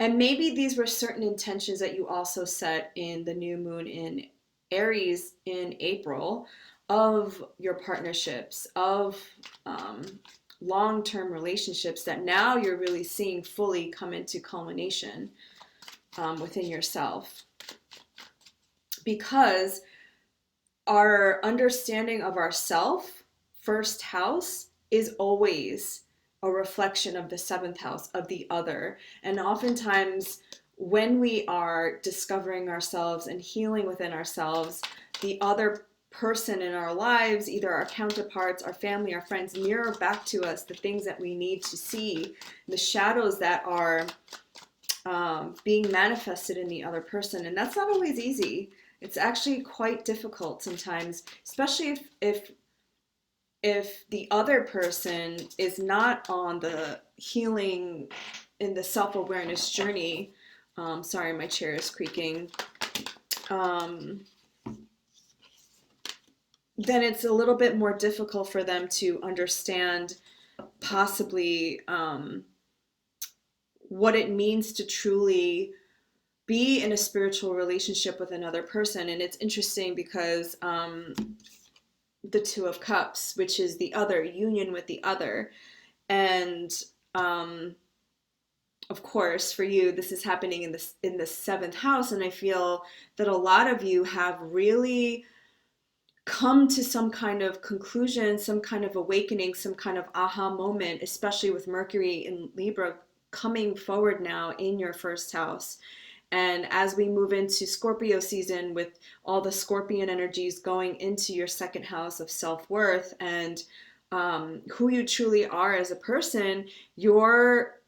And maybe these were certain intentions that you also set in the new moon in Aries in April of your partnerships, of long-term relationships that now you're really seeing fully come into culmination within yourself. Because our understanding of ourself, first house, is always a reflection of the seventh house, of the other. And oftentimes, when we are discovering ourselves and healing within ourselves, the other person in our lives, either our counterparts, our family, our friends, mirror back to us the things that we need to see, the shadows that are being manifested in the other person. And that's not always easy. It's actually quite difficult sometimes, especially if the other person is not on the healing in the self-awareness journey. Sorry, my chair is creaking. Then it's a little bit more difficult for them to understand possibly what it means to truly be in a spiritual relationship with another person. And it's interesting because the Two of Cups, which is the other, union with the other. And of course, for you, this is happening in the seventh house. And I feel that a lot of you have really come to some kind of conclusion, some kind of awakening, some kind of aha moment, especially with Mercury in Libra coming forward now in your first house. And as we move into Scorpio season with all the Scorpion energies going into your second house of self-worth and who you truly are as a person, your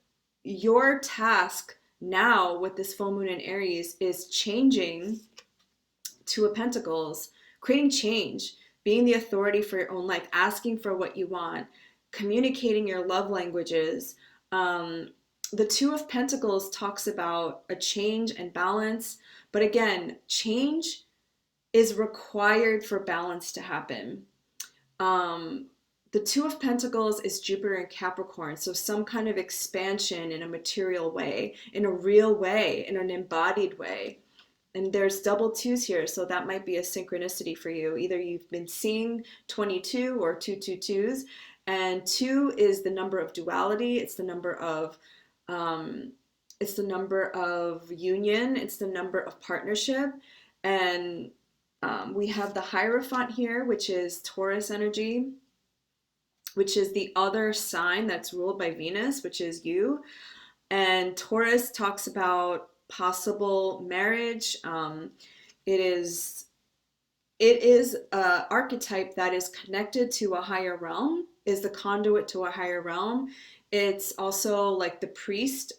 task now with this full moon in Aries is changing Two of Pentacles, creating change, being the authority for your own life, asking for what you want, communicating your love languages. The Two of Pentacles talks about a change and balance, but again, change is required for balance to happen. The Two of Pentacles is Jupiter and Capricorn, so some kind of expansion in a material way, in a real way, in an embodied way. And there's double twos here, so that might be a synchronicity for you. Either you've been seeing 22 or 222s, and 2 is the number of duality. It's the number of union. It's the number of partnership. And we have the Hierophant here, which is Taurus energy, which is the other sign that's ruled by Venus, which is you. And Taurus talks about possible marriage. It is an archetype that is connected to a higher realm, is the conduit to a higher realm. It's also like the priest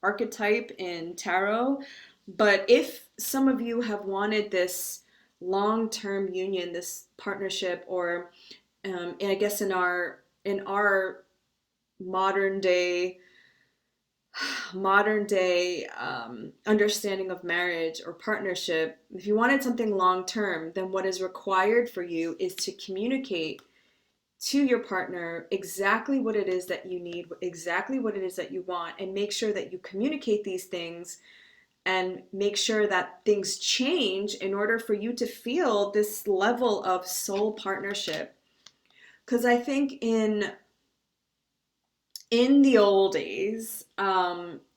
archetype in tarot. But if some of you have wanted this long-term union, this partnership, or I guess in our modern day understanding of marriage or partnership, if you wanted something long term, then what is required for you is to communicate to your partner exactly what it is that you need, exactly what it is that you want, and make sure that you communicate these things and make sure that things change in order for you to feel this level of soul partnership. Because I think in the old days,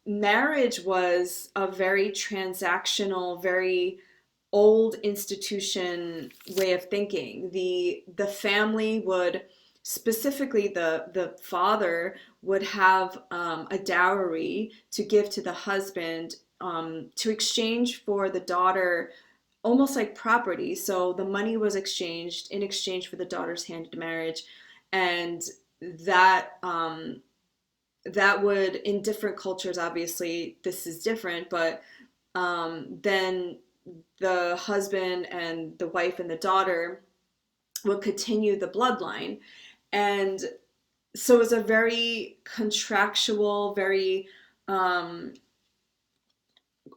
marriage was a very transactional, very old institution way of thinking. The family would, specifically the father, would have a dowry to give to the husband to exchange for the daughter almost like property. So the money was exchanged in exchange for the daughter's hand in marriage, and that that would, in different cultures, obviously this is different, but then the husband and the wife and the daughter would continue the bloodline. And so it's a very contractual, very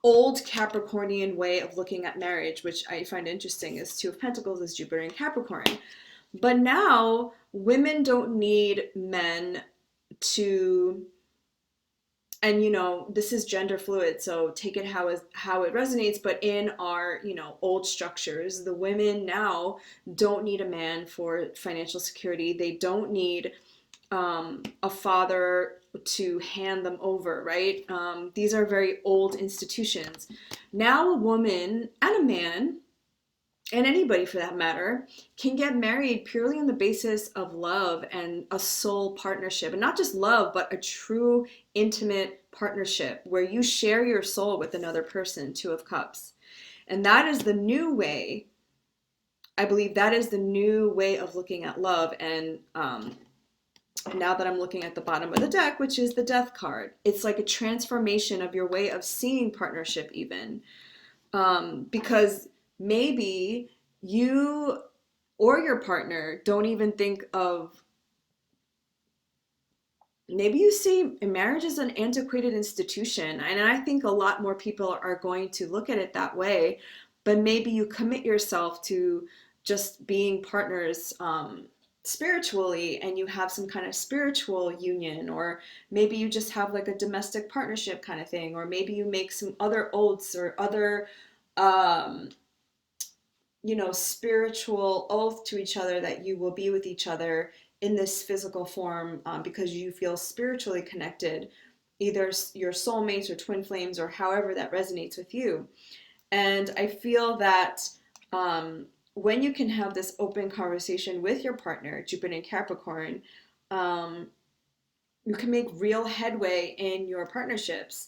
old Capricornian way of looking at marriage, which I find interesting, is Two of Pentacles is Jupiter in Capricorn. But now women don't need men to, and you know, this is gender fluid, so take it how it resonates, but in our, you know, old structures, the women now don't need a man for financial security. They don't need a father to hand them over, right? These are very old institutions. Now a woman and a man, and anybody for that matter, can get married purely on the basis of love and a soul partnership. And not just love, but a true intimate partnership where you share your soul with another person, Two of Cups. And that is the new way. I believe that is the new way of looking at love. And now that I'm looking at the bottom of the deck, which is the Death card, it's like a transformation of your way of seeing partnership even. Because maybe you or your partner don't even think of, maybe you see marriage as an antiquated institution. And I think a lot more people are going to look at it that way, but maybe you commit yourself to just being partners spiritually, and you have some kind of spiritual union, or maybe you just have like a domestic partnership kind of thing, or maybe you make some other oaths or other you know, spiritual oath to each other that you will be with each other in this physical form, because you feel spiritually connected, either your soulmates or twin flames, or however that resonates with you. And I feel that when you can have this open conversation with your partner, Jupiter in Capricorn, you can make real headway in your partnerships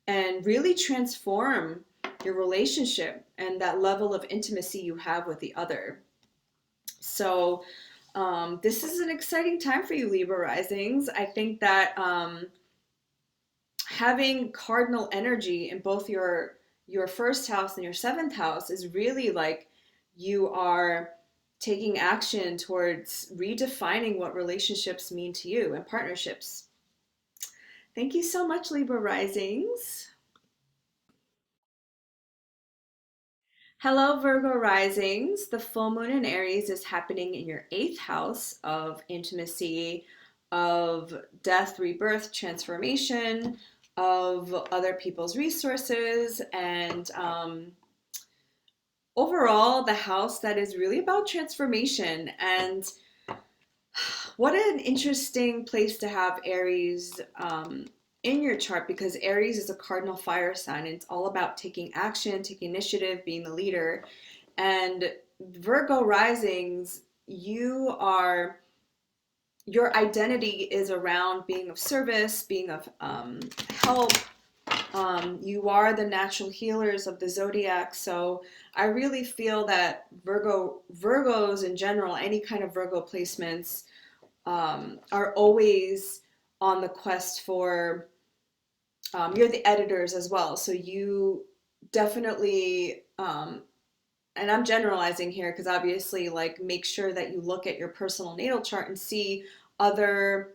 and really transform your relationship and that level of intimacy you have with the other. So this is an exciting time for you, Libra risings. I think that having cardinal energy in both your first house and your seventh house is really like you are taking action towards redefining what relationships mean to you and partnerships. Thank you so much, Libra risings. Hello, Virgo risings. The full moon in Aries is happening in your 8th house of intimacy, of death, rebirth, transformation, of other people's resources, and overall, the house that is really about transformation. And what an interesting place to have Aries in your chart, because Aries is a cardinal fire sign, and it's all about taking action, taking initiative, being the leader. And Virgo risings, your identity is around being of service, being of help. You are the natural healers of the zodiac. So I really feel that Virgos in general, any kind of Virgo placements, are always on the quest for, you're the editors as well. So you definitely, and I'm generalizing here because obviously, like, make sure that you look at your personal natal chart and see other,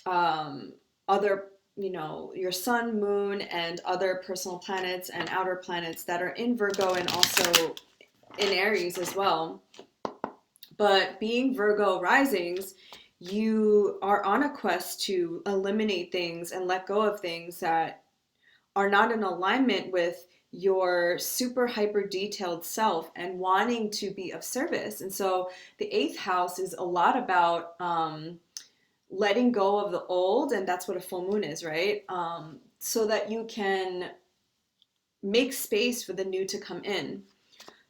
other, you know, your sun, moon, and other personal planets and outer planets that are in Virgo and also in Aries as well. But being Virgo risings, you are on a quest to eliminate things and let go of things that are not in alignment with your super hyper detailed self and wanting to be of service. And so the 8th house is a lot about letting go of the old, and that's what a full moon is, right? So that you can make space for the new to come in.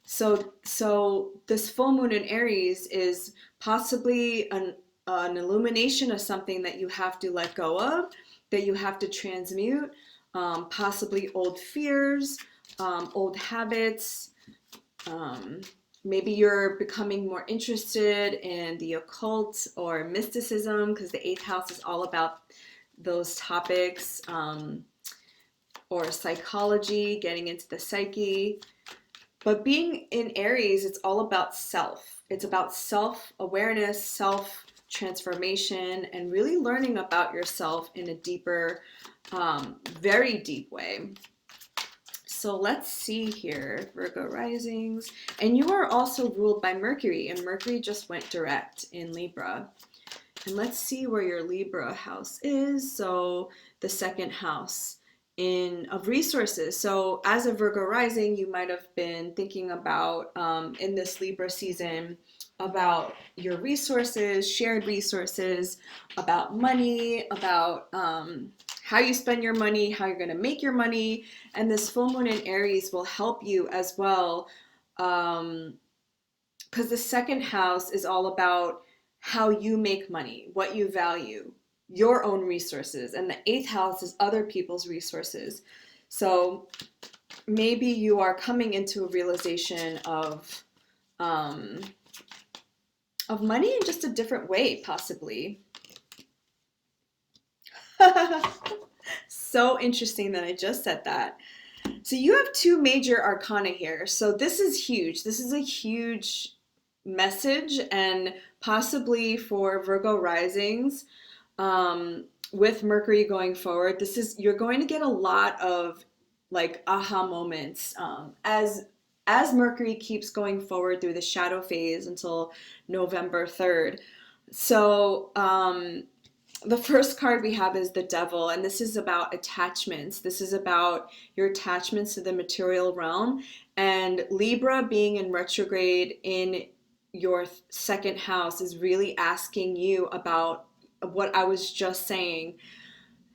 So this full moon in Aries is possibly an illumination of something that you have to let go of, that you have to transmute, possibly old fears, old habits, Maybe you're becoming more interested in the occult or mysticism, because the eighth house is all about those topics, or psychology, getting into the psyche. But being in Aries, it's all about self. It's about self-awareness, self-transformation, and really learning about yourself in a deeper, very deep way. So let's see here, Virgo risings. And you are also ruled by Mercury, and Mercury just went direct in Libra. And let's see where your Libra house is. So the second house of resources. So as a Virgo rising, you might have been thinking about, in this Libra season, about your resources, shared resources, about money, about how you spend your money, how you're going to make your money. And this full moon in Aries will help you as well, because the second house is all about how you make money, what you value, your own resources, and the eighth house is other people's resources. So maybe you are coming into a realization of money in just a different way, possibly. So interesting that I just said that. So you have two major arcana here. So this is huge. This is a huge message, and possibly for Virgo risings, with Mercury going forward, you're going to get a lot of like aha moments, as Mercury keeps going forward through the shadow phase until November 3rd. So the first card we have is the Devil, and this is about attachments. This is about your attachments to the material realm, and Libra being in retrograde in your second house is really asking you about what I was just saying,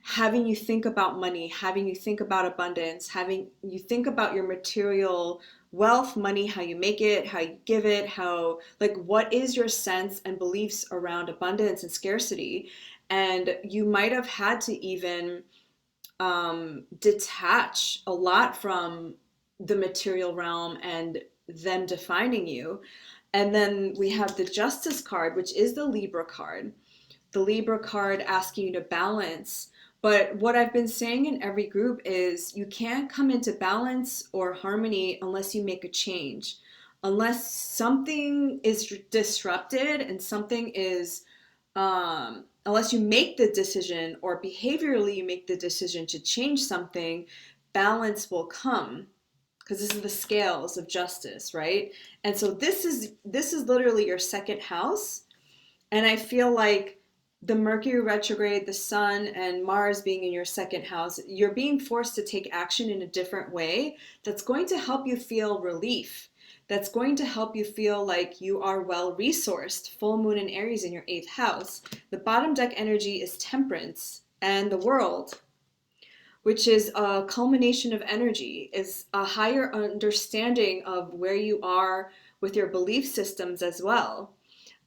having you think about money, having you think about abundance, having you think about your material wealth, money, how you make it, how you give it, how, like, what is your sense and beliefs around abundance and scarcity. And you might have had to even detach a lot from the material realm and them defining you. And then we have the Justice card, which is the Libra card. The Libra card asking you to balance. But what I've been saying in every group is you can't come into balance or harmony unless you make a change. Unless something is disrupted and something is, unless you make the decision or behaviorally you make the decision to change something, balance will come. Because this is the scales of justice, right? And so this is literally your second house. And I feel like the Mercury retrograde, the Sun, and Mars being in your second house, you're being forced to take action in a different way that's going to help you feel relief. That's going to help you feel like you are well resourced. Full moon in Aries in your eighth house. The bottom deck energy is Temperance and the World, which is a culmination of energy, is a higher understanding of where you are with your belief systems as well.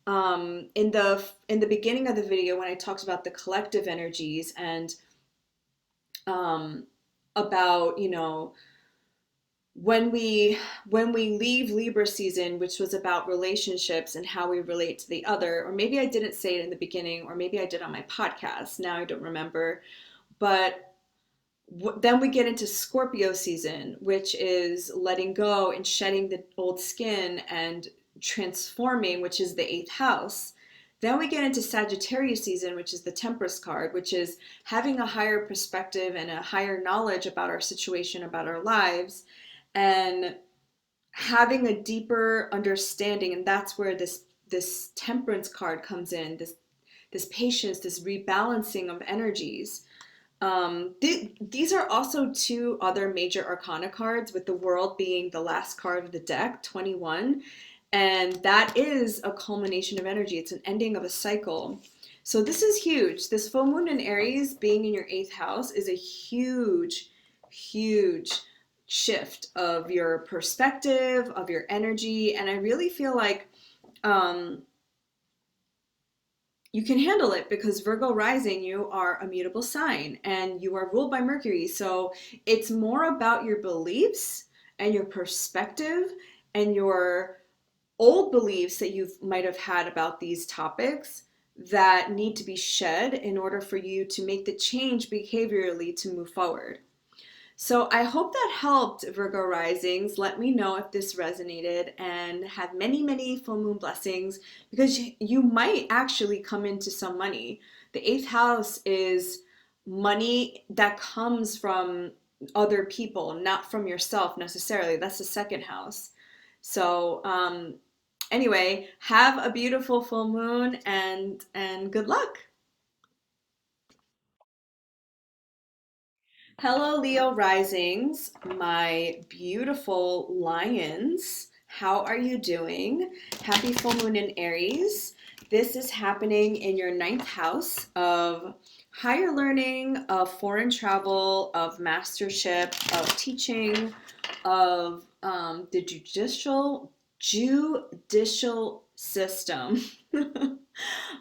In the beginning of the video, when I talked about the collective energies and about, when we leave Libra season, which was about relationships and how we relate to the other, or maybe I didn't say it in the beginning, or maybe I did on my podcast, now I don't remember, but then we get into Scorpio season, which is letting go and shedding the old skin and transforming, which is the eighth house. Then we get into Sagittarius season, which is the Temperance card, which is having a higher perspective and a higher knowledge about our situation, about our lives, and having a deeper understanding. And that's where this Temperance card comes in, this patience, this rebalancing of energies. These are also two other major arcana cards, with the World being the last card of the deck, 21. And that is a culmination of energy. It's an ending of a cycle. So this is huge. This full moon in Aries being in your eighth house is a huge, huge shift of your perspective, of your energy. And I really feel like you can handle it, because Virgo rising, you are a mutable sign and you are ruled by Mercury. So it's more about your beliefs and your perspective and your old beliefs that you might have had about these topics that need to be shed in order for you to make the change behaviorally to move forward. So I hope that helped, Virgo risings. Let me know if this resonated, and have many, many full moon blessings, because you might actually come into some money. The eighth house is money that comes from other people, not from yourself necessarily. That's the second house. So anyway, have a beautiful full moon, and good luck. Hello, Leo risings, my beautiful lions. How are you doing? Happy full moon in Aries. This is happening in your ninth house of higher learning, of foreign travel, of mastership, of teaching, of the judicial system.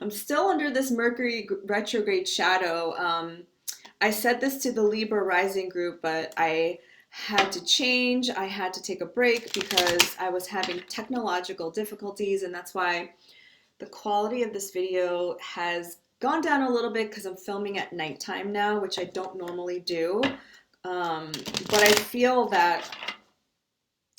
I'm still under this Mercury retrograde shadow. I said this to the Libra rising group, but I had to change. I had to take a break because I was having technological difficulties, and that's why the quality of this video has gone down a little bit because I'm filming at nighttime now, which I don't normally do. But I feel that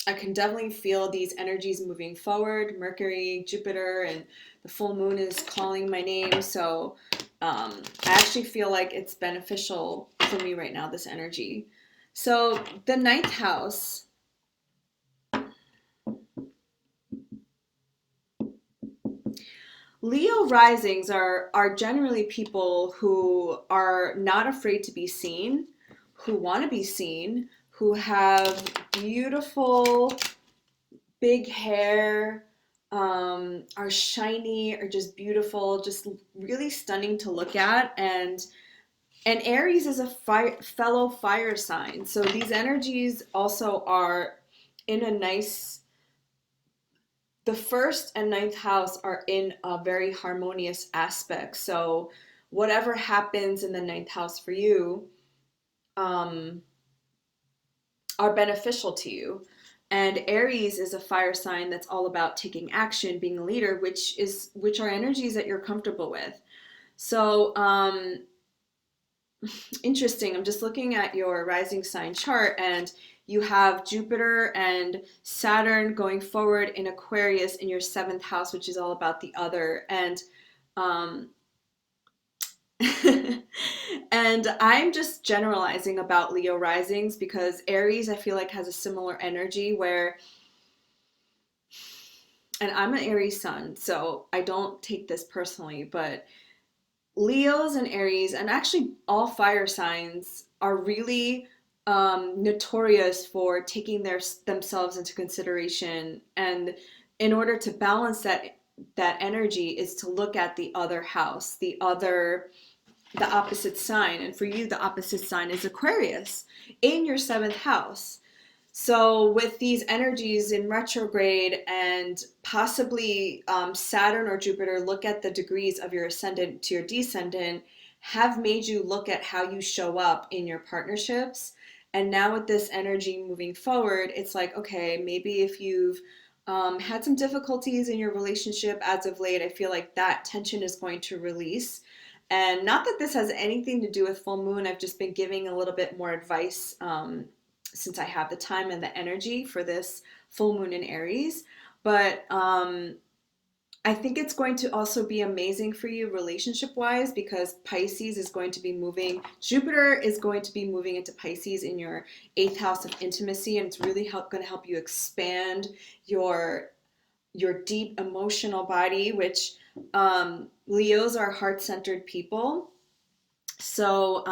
I can definitely feel these energies moving forward. Mercury, Jupiter, and the full moon is calling my name. So I actually feel like it's beneficial for me right now, this energy. So the ninth house, Leo risings are generally people who are not afraid to be seen, who want to be seen, who have beautiful big hair, are shiny, are just beautiful, just really stunning to look at. And Aries is a fellow fire sign. So these energies also are in a nice, the first and ninth house are in a very harmonious aspect. So whatever happens in the ninth house for you um, are beneficial to you. And Aries is a fire sign that's all about taking action, being a leader, which are energies that you're comfortable with. So interesting. I'm just looking at your rising sign chart, and you have Jupiter and Saturn going forward in Aquarius in your seventh house, which is all about the other. And um, and I'm just generalizing about Leo risings because Aries, I feel like, has a similar energy where, and I'm an Aries sun, so I don't take this personally, but Leos and Aries, and actually all fire signs, are really notorious for taking themselves into consideration. And in order to balance that energy is to look at the other house, the opposite sign. And for you, the opposite sign is Aquarius in your seventh house. So with these energies in retrograde, and possibly Saturn or Jupiter, look at the degrees of your ascendant to your descendant, have made you look at how you show up in your partnerships. And now with this energy moving forward, it's like, okay, maybe if you've had some difficulties in your relationship as of late, I feel like that tension is going to release. And not that this has anything to do with full moon, I've just been giving a little bit more advice since I have the time and the energy for this full moon in Aries. But I think it's going to also be amazing for you relationship wise, because Pisces is going to be moving. Jupiter is going to be moving into Pisces in your eighth house of intimacy, and it's really going to help you expand your deep emotional body, which Leos are heart-centered people. So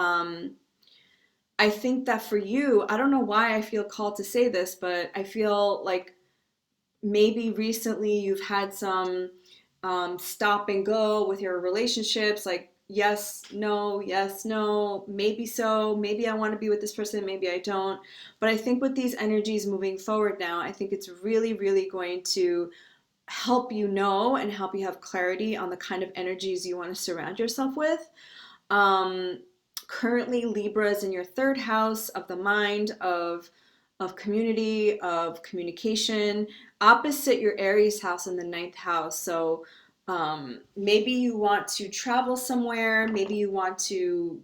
I think that for you, I don't know why I feel called to say this, but I feel like maybe recently you've had some stop and go with your relationships, like yes, no, maybe so, maybe I want to be with this person, maybe I don't. But I think with these energies moving forward now, I think it's really, really going to help you know and help you have clarity on the kind of energies you want to surround yourself with. Um, Currently, Libra is in your third house of the mind, of of community, of communication. Opposite your Aries house in the ninth house. So maybe you want to travel somewhere, maybe you want to,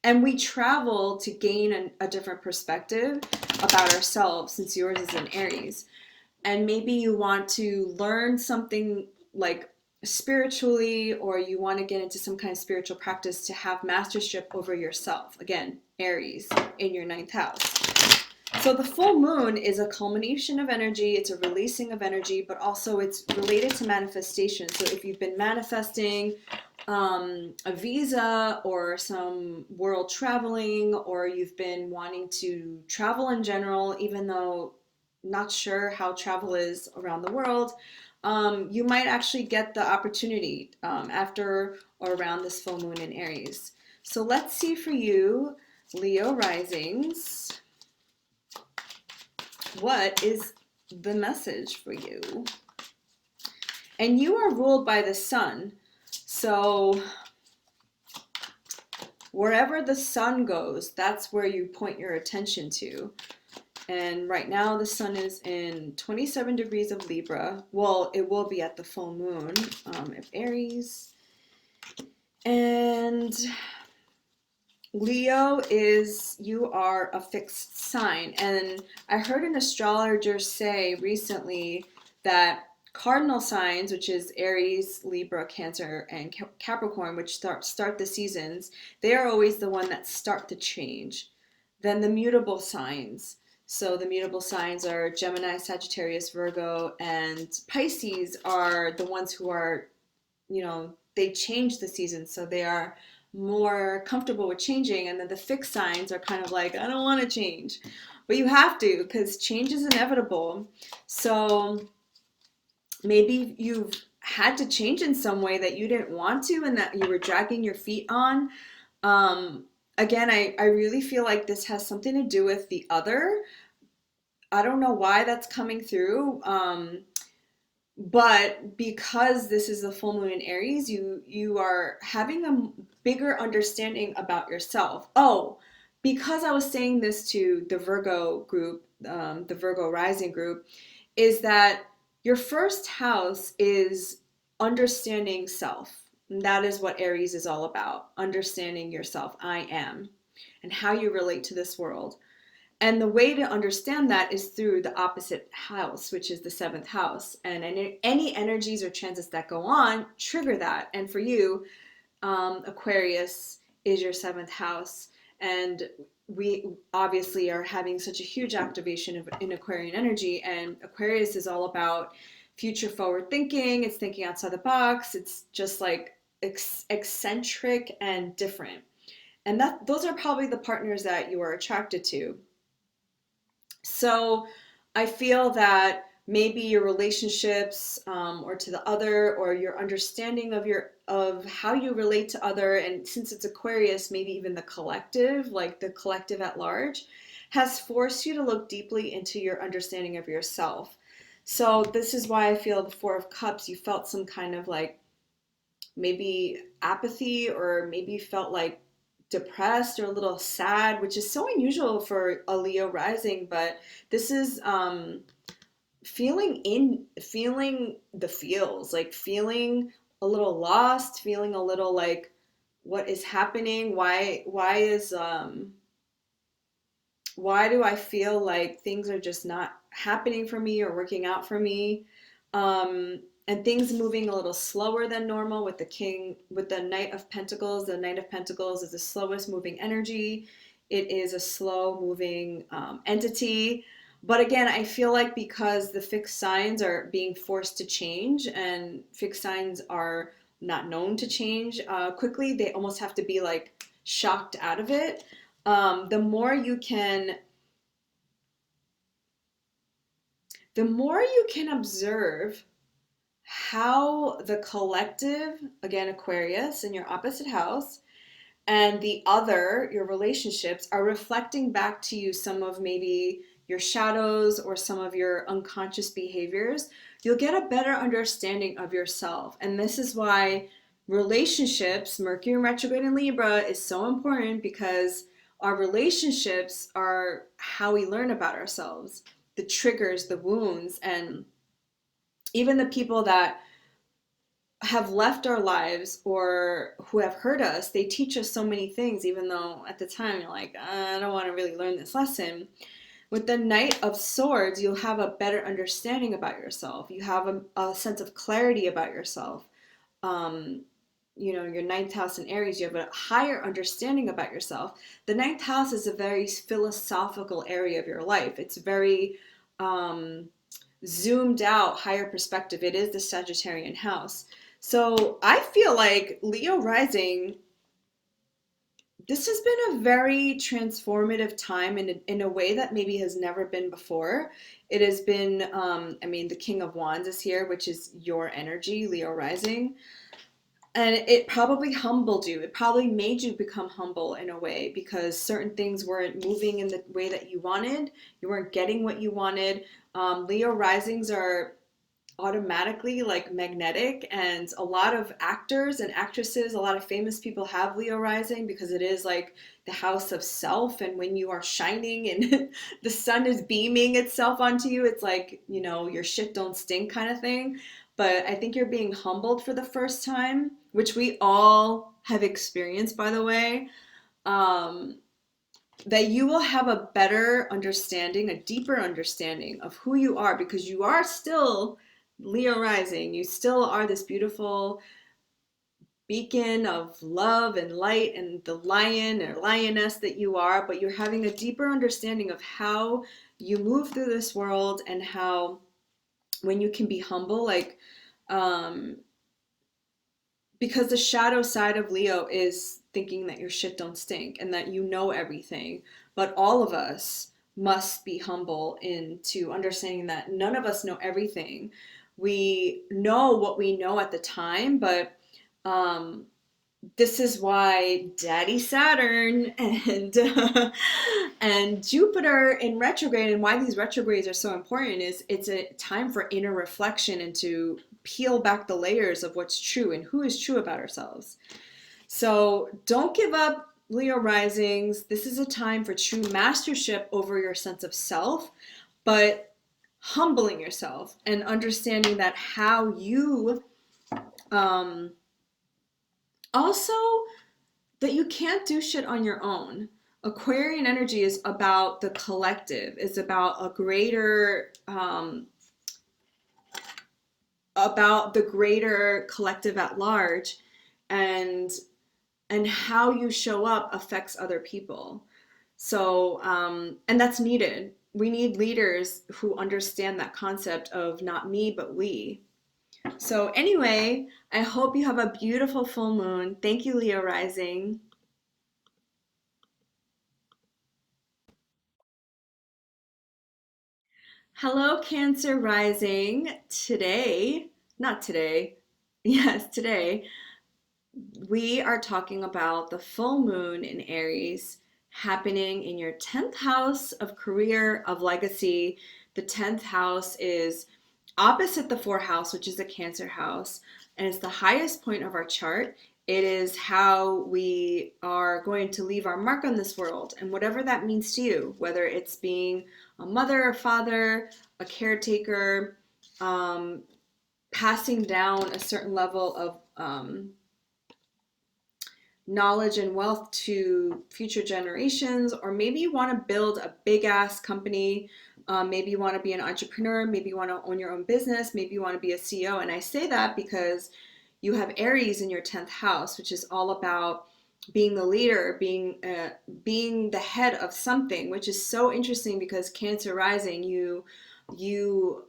and we travel to gain a different perspective about ourselves since yours is in Aries. And maybe you want to learn something like spiritually, or you want to get into some kind of spiritual practice to have mastership over yourself. Again, Aries in your ninth house. So the full moon is a culmination of energy, it's a releasing of energy, but also it's related to manifestation. So if you've been manifesting a visa or some world traveling, or you've been wanting to travel in general, even though not sure how travel is around the world, you might actually get the opportunity after or around this full moon in Aries. So let's see for you, Leo risings. What is the message for you? And you are ruled by the sun. So wherever the sun goes, that's where you point your attention to. And right now the sun is in 27 degrees of Libra. Well, it will be at the full moon of Aries. And Leo is, you are a fixed sign. And I heard an astrologer say recently that cardinal signs, which is Aries, Libra, Cancer, and Capricorn, which start the seasons, they are always the one that start the change. Then the mutable signs. So the mutable signs are Gemini, Sagittarius, Virgo, and Pisces are the ones who are, they change the seasons. So they are more comfortable with changing. And then the fixed signs are kind of like, I don't want to change. But you have to, because change is inevitable. So maybe you've had to change in some way that you didn't want to and that you were dragging your feet on. Again, I really feel like this has something to do with the other. I don't know why that's coming through. But because this is the full moon in Aries, you are having a bigger understanding about yourself. Oh, because I was saying this to the Virgo group, the Virgo rising group, is that your first house is understanding self. And that is what Aries is all about, understanding yourself, I am, and how you relate to this world. And the way to understand that is through the opposite house, which is the seventh house. And any energies or transits that go on trigger that. And for you, Aquarius is your seventh house. And we obviously are having such a huge activation in Aquarian energy. And Aquarius is all about future forward thinking. It's thinking outside the box. It's just like eccentric and different. And those are probably the partners that you are attracted to. So I feel that maybe your relationships or to the other, or your understanding of how you relate to other, and since it's Aquarius, maybe even the collective, like the collective at large, has forced you to look deeply into your understanding of yourself. So this is why I feel the Four of Cups, you felt some kind of like maybe apathy, or maybe you felt like depressed or a little sad, which is so unusual for a Leo rising. But this is feeling the feels, like feeling a little lost, feeling a little like, what is happening? Why do I feel like things are just not happening for me or working out for me? And things moving a little slower than normal with the Knight of Pentacles. The Knight of Pentacles is the slowest moving energy. It is a slow moving entity. But again, I feel like because the fixed signs are being forced to change, and fixed signs are not known to change quickly, they almost have to be like shocked out of it. The more you can observe how the collective, again, Aquarius in your opposite house, and the other, your relationships, are reflecting back to you some of maybe your shadows or some of your unconscious behaviors, you'll get a better understanding of yourself. And this is why relationships, Mercury retrograde in Libra, is so important, because our relationships are how we learn about ourselves, the triggers, the wounds, and even the people that have left our lives or who have hurt us. They teach us so many things, even though at the time you're like, I don't want to really learn this lesson. With the Knight of Swords, you'll have a better understanding about yourself. You have a sense of clarity about yourself. Um, your ninth house in Aries, you have a higher understanding about yourself. The ninth house is a very philosophical area of your life. It's very zoomed out, higher perspective. It is the Sagittarian house. So I feel like Leo rising, this has been a very transformative time in a way that maybe has never been before. It has been, the King of Wands is here, which is your energy, Leo rising. And it probably humbled you. It probably made you become humble in a way because certain things weren't moving in the way that you wanted. You weren't getting what you wanted. Leo risings are automatically like magnetic, and a lot of actors and actresses, a lot of famous people have Leo rising because it is like the house of self. And when you are shining and the sun is beaming itself onto you, it's like, your shit don't stink kind of thing. But I think you're being humbled for the first time, which we all have experienced, by the way. That you will have a better understanding, a deeper understanding of who you are, because you are still Leo rising. You still are this beautiful beacon of love and light and the lion or lioness that you are, but you're having a deeper understanding of how you move through this world and how when you can be humble, like, because the shadow side of Leo is thinking that your shit don't stink and that you know everything. But all of us must be humble into understanding that none of us know everything. We know what we know at the time, but this is why Daddy Saturn and and Jupiter in retrograde, and why these retrogrades are so important, is it's a time for inner reflection and to peel back the layers of what's true and who is true about ourselves. So don't give up, Leo risings. This is a time for true mastership over your sense of self, but humbling yourself and understanding that how you also that you can't do shit on your own. Aquarian energy is about the collective, is about a greater about the greater collective at large, and how you show up affects other people. So and that's needed. We need leaders who understand that concept of not me but we. So anyway, I hope you have a beautiful full moon. Thank you, Leo rising. Hello, Cancer rising. Today, not today, yes, today, we are talking about the full moon in Aries happening in your 10th house of career, of legacy. The 10th house is opposite the 4th house, which is the Cancer house, and it's the highest point of our chart. It is how we are going to leave our mark on this world, and whatever that means to you, whether it's being a mother, a father, a caretaker, passing down a certain level of knowledge and wealth to future generations, or maybe you want to build a big ass company. Maybe you want to be an entrepreneur. Maybe you want to own your own business. Maybe you want to be a CEO. And I say that because you have Aries in your 10th house, which is all about being the leader, being the head of something, which is so interesting because Cancer rising, you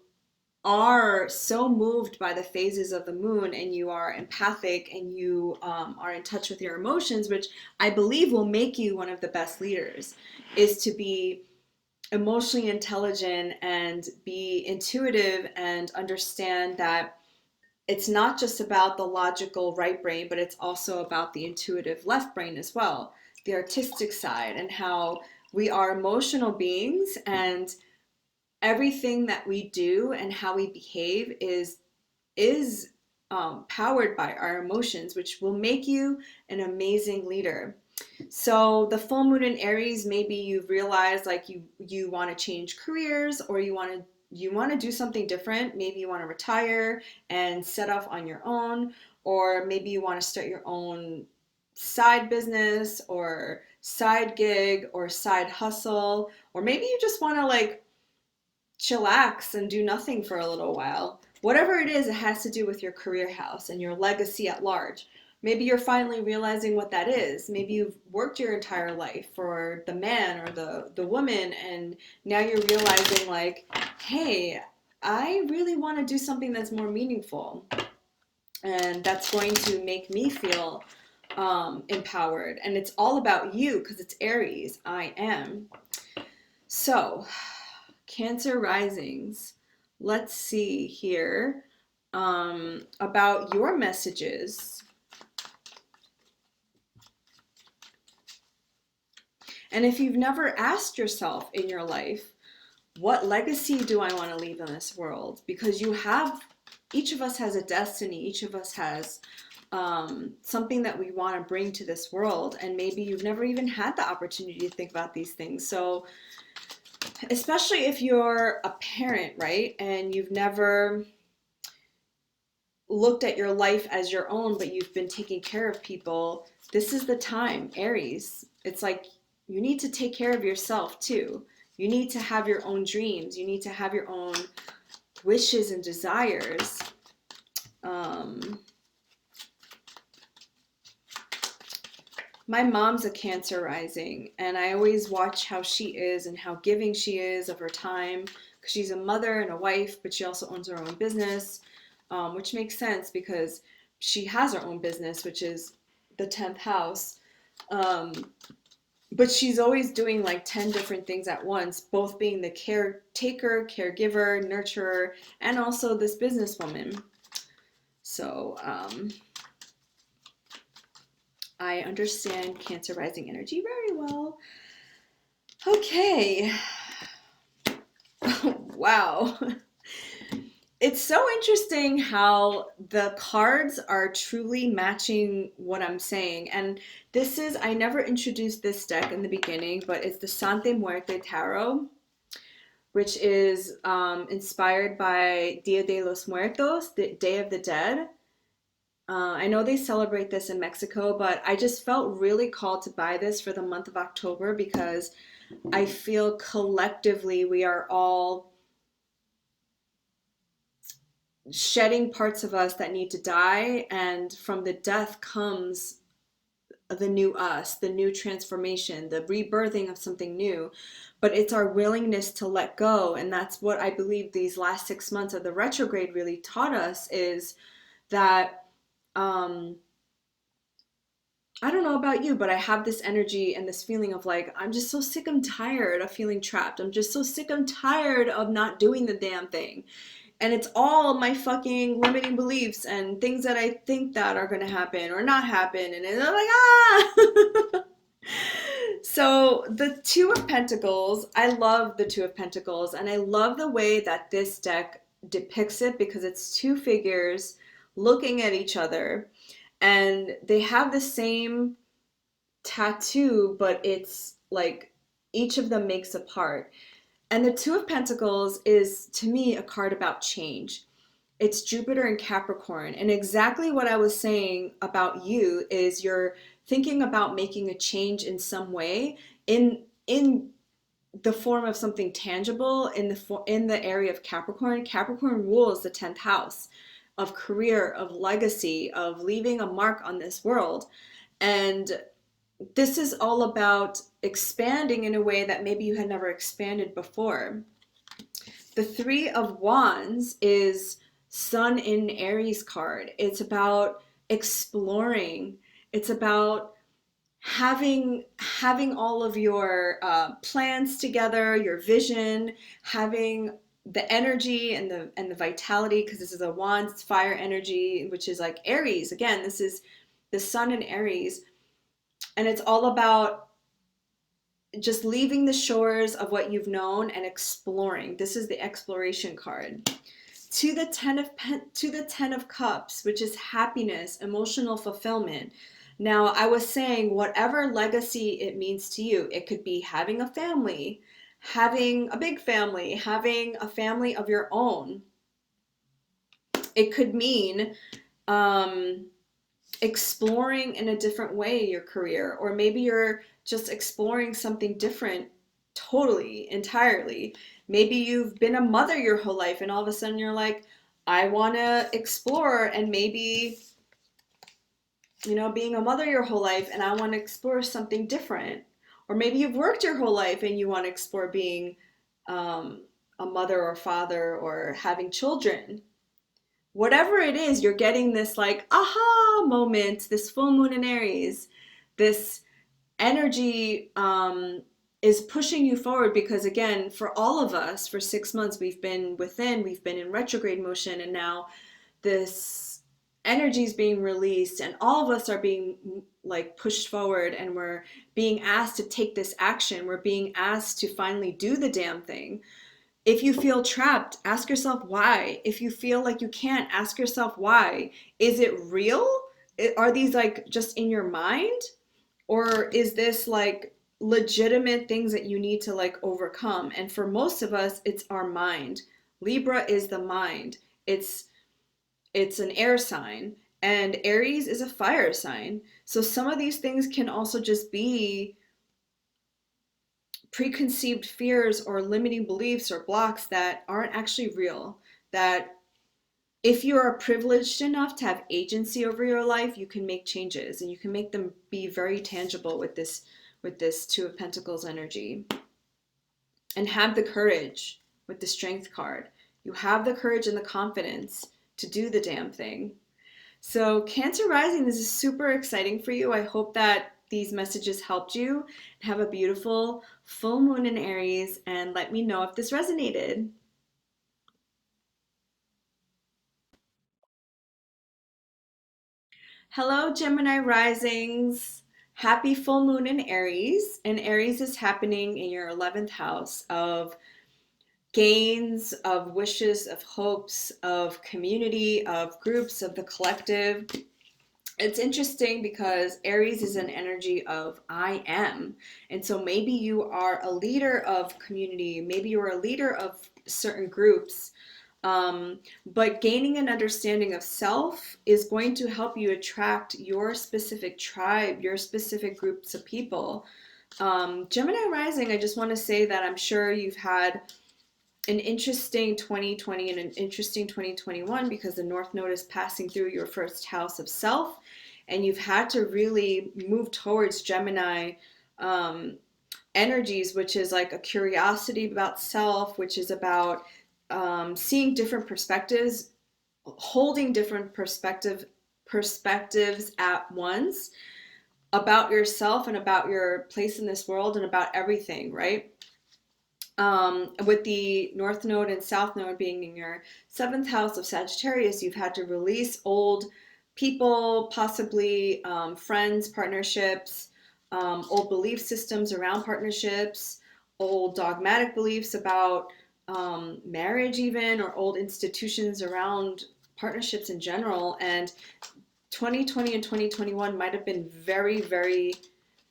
are so moved by the phases of the moon, and you are empathic, and you are in touch with your emotions, which I believe will make you one of the best leaders, is to be emotionally intelligent and be intuitive and understand that it's not just about the logical right brain, but it's also about the intuitive left brain as well, the artistic side, and how we are emotional beings, and everything that we do and how we behave is powered by our emotions, which will make you an amazing leader. So the full moon in Aries, maybe you've realized like you want to change careers, or you want to do something different. Maybe you want to retire and set off on your own, or maybe you want to start your own side business or side gig or side hustle, or maybe you just want to like chillax and do nothing for a little while. Whatever it is, it has to do with your career house and your legacy at large. Maybe you're finally realizing what that is. Maybe you've worked your entire life for the man or the woman, and now you're realizing, like, hey, I really want to do something that's more meaningful. And that's going to make me feel empowered. And it's all about you because it's Aries. I am. So, Cancer risings. Let's see here about your messages. And if you've never asked yourself in your life, what legacy do I want to leave in this world? Because each of us has a destiny. Each of us has something that we want to bring to this world. And maybe you've never even had the opportunity to think about these things. So, especially if you're a parent, right? And you've never looked at your life as your own, but you've been taking care of people, this is the time, Aries. It's like you need to take care of yourself too. You need to have your own dreams. You need to have your own wishes and desires. My mom's a Cancer rising, and I always watch how she is and how giving she is of her time, because she's a mother and a wife, but she also owns her own business, which makes sense because she has her own business, which is the 10th house. But she's always doing like 10 different things at once, both being the caretaker, caregiver, nurturer, and also this businesswoman. So, I understand Cancer rising energy very well. Okay. Wow. It's so interesting how the cards are truly matching what I'm saying. And I never introduced this deck in the beginning, but it's the Sante Muerte Tarot, which is inspired by Dia de los Muertos, the Day of the Dead. I know they celebrate this in Mexico, but I just felt really called to buy this for the month of October because I feel collectively we are all shedding parts of us that need to die, and from the death comes the new us, the new transformation, the rebirthing of something new. But it's our willingness to let go, and that's what I believe these last 6 months of the retrograde really taught us, is that I don't know about you, but I have this energy and this feeling of like, I'm just so sick and tired of feeling trapped. I'm just so sick and tired of not doing the damn thing. And it's all my fucking limiting beliefs and things that I think that are going to happen or not happen. And I'm like, ah! So the Two of Pentacles, I love the Two of Pentacles. And I love the way that this deck depicts it because it's two figures looking at each other. And they have the same tattoo, but it's like each of them makes a part. And the Two of Pentacles is, to me, a card about change. It's Jupiter and Capricorn. And exactly what I was saying about you is you're thinking about making a change in some way in the form of something tangible in the area of Capricorn. Capricorn rules the 10th house of career, of legacy, of leaving a mark on this world. And this is all about expanding in a way that maybe you had never expanded before. The Three of Wands is Sun in Aries card. It's about exploring. It's about having all of your plans together, your vision, having the energy and the vitality, because this is a Wands, it's fire energy, which is like Aries. Again, this is the Sun in Aries. And it's all about just leaving the shores of what you've known and exploring. This is the exploration card. To the Ten of Cups, which is happiness, emotional fulfillment. Now, I was saying whatever legacy it means to you, it could be having a family, having a big family, having a family of your own. It could mean um, exploring in a different way your career, or maybe you're just exploring something different totally, entirely. Maybe you've been a mother your whole life and all of a sudden you're like, I want to explore, and maybe, being a mother your whole life and I want to explore something different. Or maybe you've worked your whole life and you want to explore being um, a mother or father or having children. Whatever it is, you're getting this like aha moment, this full moon in Aries, this energy is pushing you forward because, again, for all of us, for 6 months, we've been within, we've been in retrograde motion, and now this energy is being released, and all of us are being like pushed forward, and we're being asked to take this action. We're being asked to finally do the damn thing. If you feel trapped, ask yourself why. If you feel like you can't, ask yourself why. Is it real? Are these like just in your mind? Or is this like legitimate things that you need to like overcome? And for most of us, it's our mind. Libra is the mind. It's an air sign, and Aries is a fire sign. So some of these things can also just be preconceived fears or limiting beliefs or blocks that aren't actually real. That if you are privileged enough to have agency over your life, you can make changes and you can make them be very tangible with this Two of Pentacles energy. And have the courage with the Strength card. You have the courage and the confidence to do the damn thing. So Cancer rising, this is super exciting for you. I hope that these messages helped you. Have a beautiful full moon in Aries, and let me know if this resonated. Hello, Gemini risings. Happy full moon in Aries. And Aries is happening in your 11th house of gains, of wishes, of hopes, of community, of groups, of the collective. It's interesting because Aries is an energy of I am. And so maybe you are a leader of community, maybe you're a leader of certain groups. But gaining an understanding of self is going to help you attract your specific tribe, your specific groups of people. Gemini rising, I just want to say that I'm sure you've had an interesting 2020 and an interesting 2021 because the North Node is passing through your first house of self, and you've had to really move towards Gemini energies, which is like a curiosity about self, which is about seeing different perspectives, holding different perspectives at once about yourself and about your place in this world and about everything, right? With the North Node and South Node being in your 7th house of Sagittarius, you've had to release old people, possibly friends, partnerships, old belief systems around partnerships, old dogmatic beliefs about marriage even, or old institutions around partnerships in general. And 2020 and 2021 might have been very, very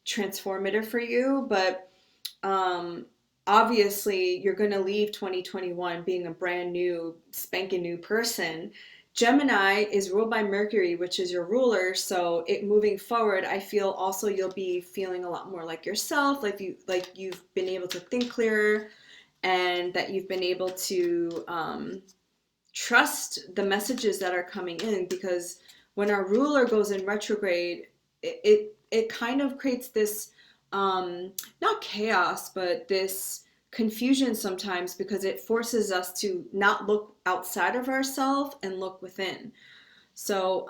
transformative for you, but obviously you're going to leave 2021 being a brand new, spanking new person. Gemini is ruled by Mercury, which is your ruler. So it moving forward, I feel also you'll be feeling a lot more like yourself, like you've been able to think clearer, and that you've been able to trust the messages that are coming in. Because when our ruler goes in retrograde, it kind of creates this not chaos, but this confusion sometimes, because it forces us to not look outside of ourselves and look within. So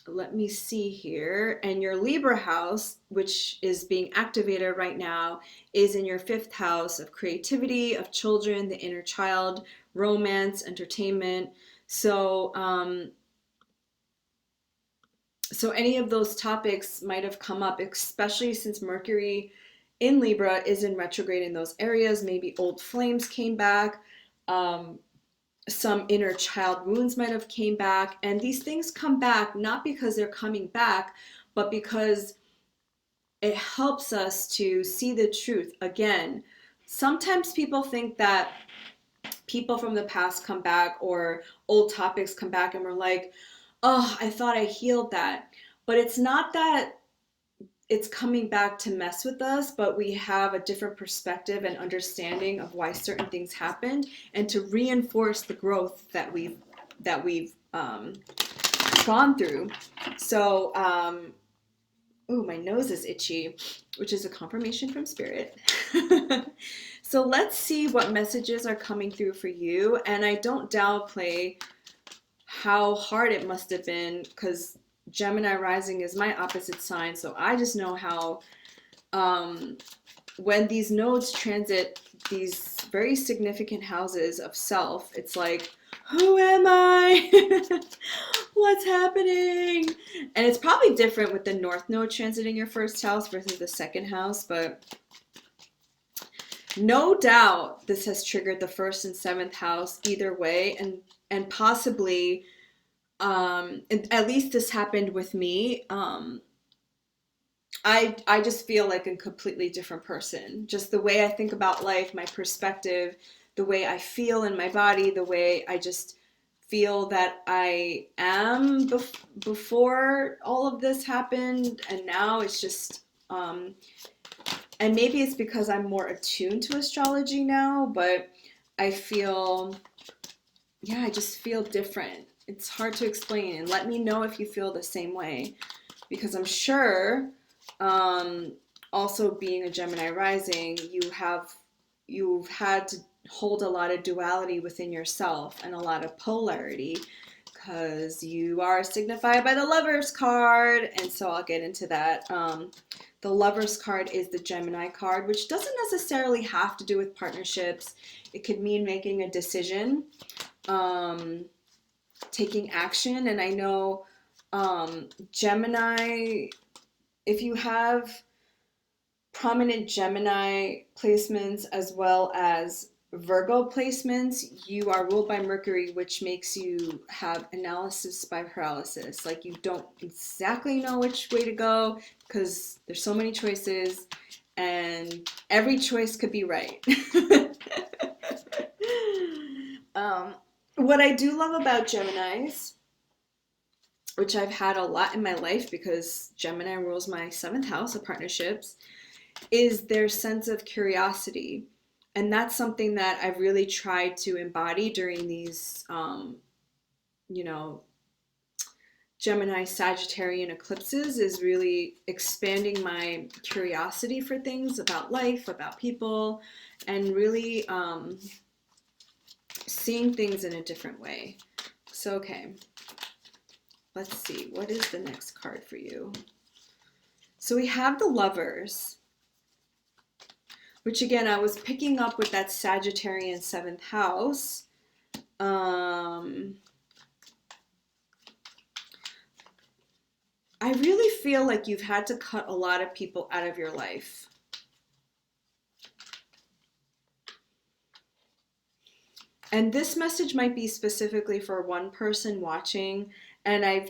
let me see here. And your Libra house, which is being activated right now, is in your 5th house of creativity, of children, the inner child, romance, entertainment. So so any of those topics might have come up, especially since Mercury in Libra is in retrograde in those areas. Maybe old flames came back. some inner child wounds might have came back, and these things come back not because they're coming back, but because it helps us to see the truth. Again, sometimes people think that people from the past come back or old topics come back and we're like, oh, I thought I healed that. But it's not that it's coming back to mess with us, but we have a different perspective and understanding of why certain things happened, and to reinforce the growth that we've gone through. So, ooh, my nose is itchy, which is a confirmation from spirit. So let's see what messages are coming through for you. And I don't downplay how hard it must have been, because Gemini rising is my opposite sign. So I just know how when these nodes transit these very significant houses of self, it's like, who am I? What's happening? And it's probably different with the North Node transiting your first house versus the second house, but no doubt this has triggered the first and seventh house either way, and possibly, at least this happened with me. I just feel like a completely different person. Just the way I think about life, my perspective, the way I feel in my body, the way I just feel that I am before all of this happened, and now it's just, and maybe it's because I'm more attuned to astrology now, but I feel, yeah, I just feel different. It's hard to explain, and let me know if you feel the same way, because I'm sure, also being a Gemini rising, you've had to hold a lot of duality within yourself and a lot of polarity, because you are signified by the Lovers card, and so I'll get into that. The Lovers card is the Gemini card, which doesn't necessarily have to do with partnerships. It could mean making a decision, taking action. And I know Gemini, if you have prominent Gemini placements as well as Virgo placements, you are ruled by Mercury, which makes you have analysis by paralysis. Like, you don't exactly know which way to go because there's so many choices, and every choice could be right. What I do love about Geminis, which I've had a lot in my life because Gemini rules my seventh house of partnerships, is their sense of curiosity. And that's something that I've really tried to embody during these, Gemini Sagittarian eclipses, is really expanding my curiosity for things about life, about people, and really seeing things in a different way. So, okay, let's see. What is the next card for you? So we have the Lovers, which again, I was picking up with that Sagittarian seventh house. I really feel like you've had to cut a lot of people out of your life. And this message might be specifically for one person watching, and I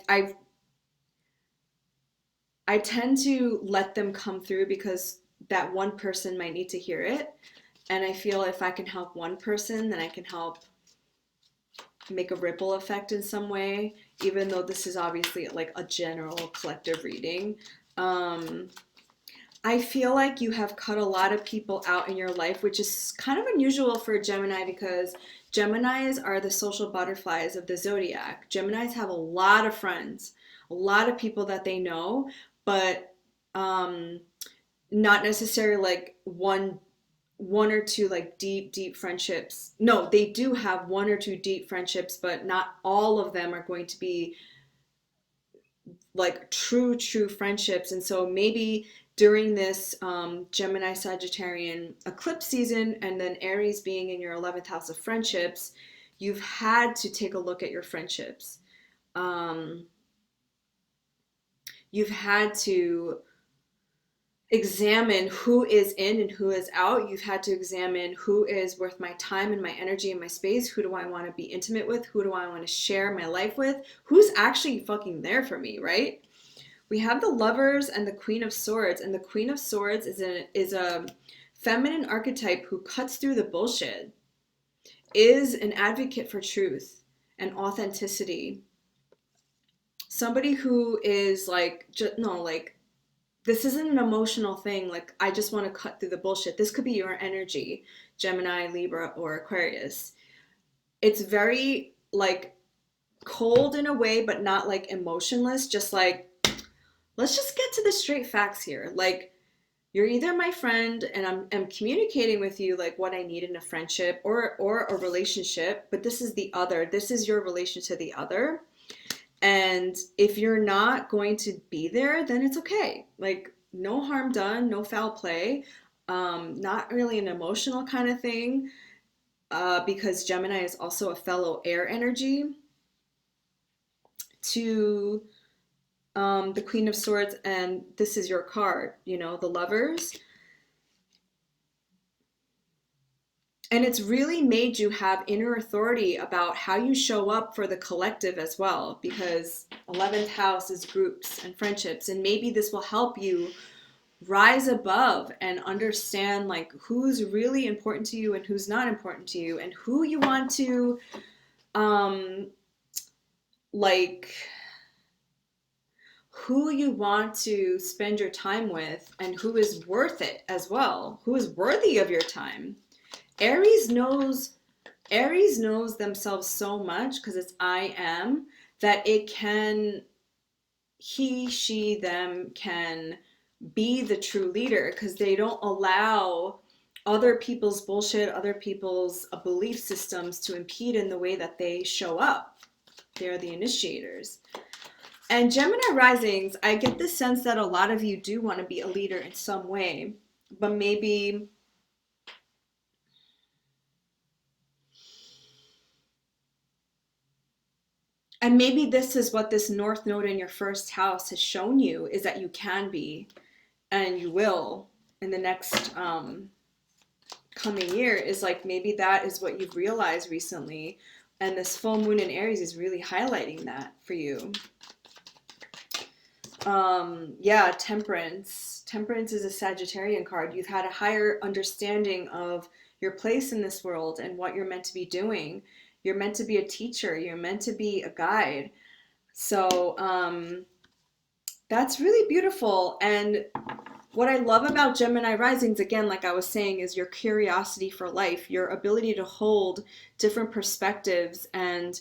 tend to let them come through because that one person might need to hear it. And I feel if I can help one person, then I can help make a ripple effect in some way, even though this is obviously like a general collective reading. I feel like you have cut a lot of people out in your life, which is kind of unusual for a Gemini, because Geminis are the social butterflies of the zodiac. Geminis have a lot of friends, a lot of people that they know, but not necessarily like one or two like deep friendships. No, they do have one or two deep friendships, but not all of them are going to be like true friendships. And so maybe during this Gemini Sagittarian eclipse season, and then Aries being in your 11th house of friendships, you've had to take a look at your friendships. You've had to examine who is in and who is out. You've had to examine who is worth my time and my energy and my space. Who do I want to be intimate with? Who do I want to share my life with? Who's actually fucking there for me, right? We have the Lovers and the Queen of Swords, and the Queen of Swords is a feminine archetype who cuts through the bullshit, is an advocate for truth and authenticity. Somebody who is like, no, like, this isn't an emotional thing. Like, I just want to cut through the bullshit. This could be your energy, Gemini, Libra, or Aquarius. It's very like cold in a way, but not like emotionless. Just like, let's just get to the straight facts here. Like, you're either my friend and I'm communicating with you like what I need in a friendship or a relationship, but this is the other. This is your relation to the other. And if you're not going to be there, then it's okay. Like, no harm done, no foul play. Not really an emotional kind of thing, because Gemini is also a fellow air energy to the Queen of Swords, and this is your card, you know, the Lovers. And it's really made you have inner authority about how you show up for the collective as well, because 11th house is groups and friendships. And maybe this will help you rise above and understand like who's really important to you and who's not important to you, and who you want to like who you want to spend your time with, and who is worth it as well, who is worthy of your time. Aries knows themselves so much because it's I am, that it can, he, she, them can be the true leader because they don't allow other people's bullshit, other people's belief systems to impede in the way that they show up. They're the initiators. And Gemini risings, I get the sense that a lot of you do want to be a leader in some way, but maybe and maybe this is what this North Node in your first house has shown you, is that you can be, and you will in the next coming year, is like maybe that is what you've realized recently. And this full moon in Aries is really highlighting that for you. Yeah, Temperance. Temperance is a Sagittarian card. You've had a higher understanding of your place in this world and what you're meant to be doing. You're meant to be a teacher. You're meant to be a guide. So that's really beautiful. And what I love about Gemini risings, again, like I was saying, is your curiosity for life, your ability to hold different perspectives, and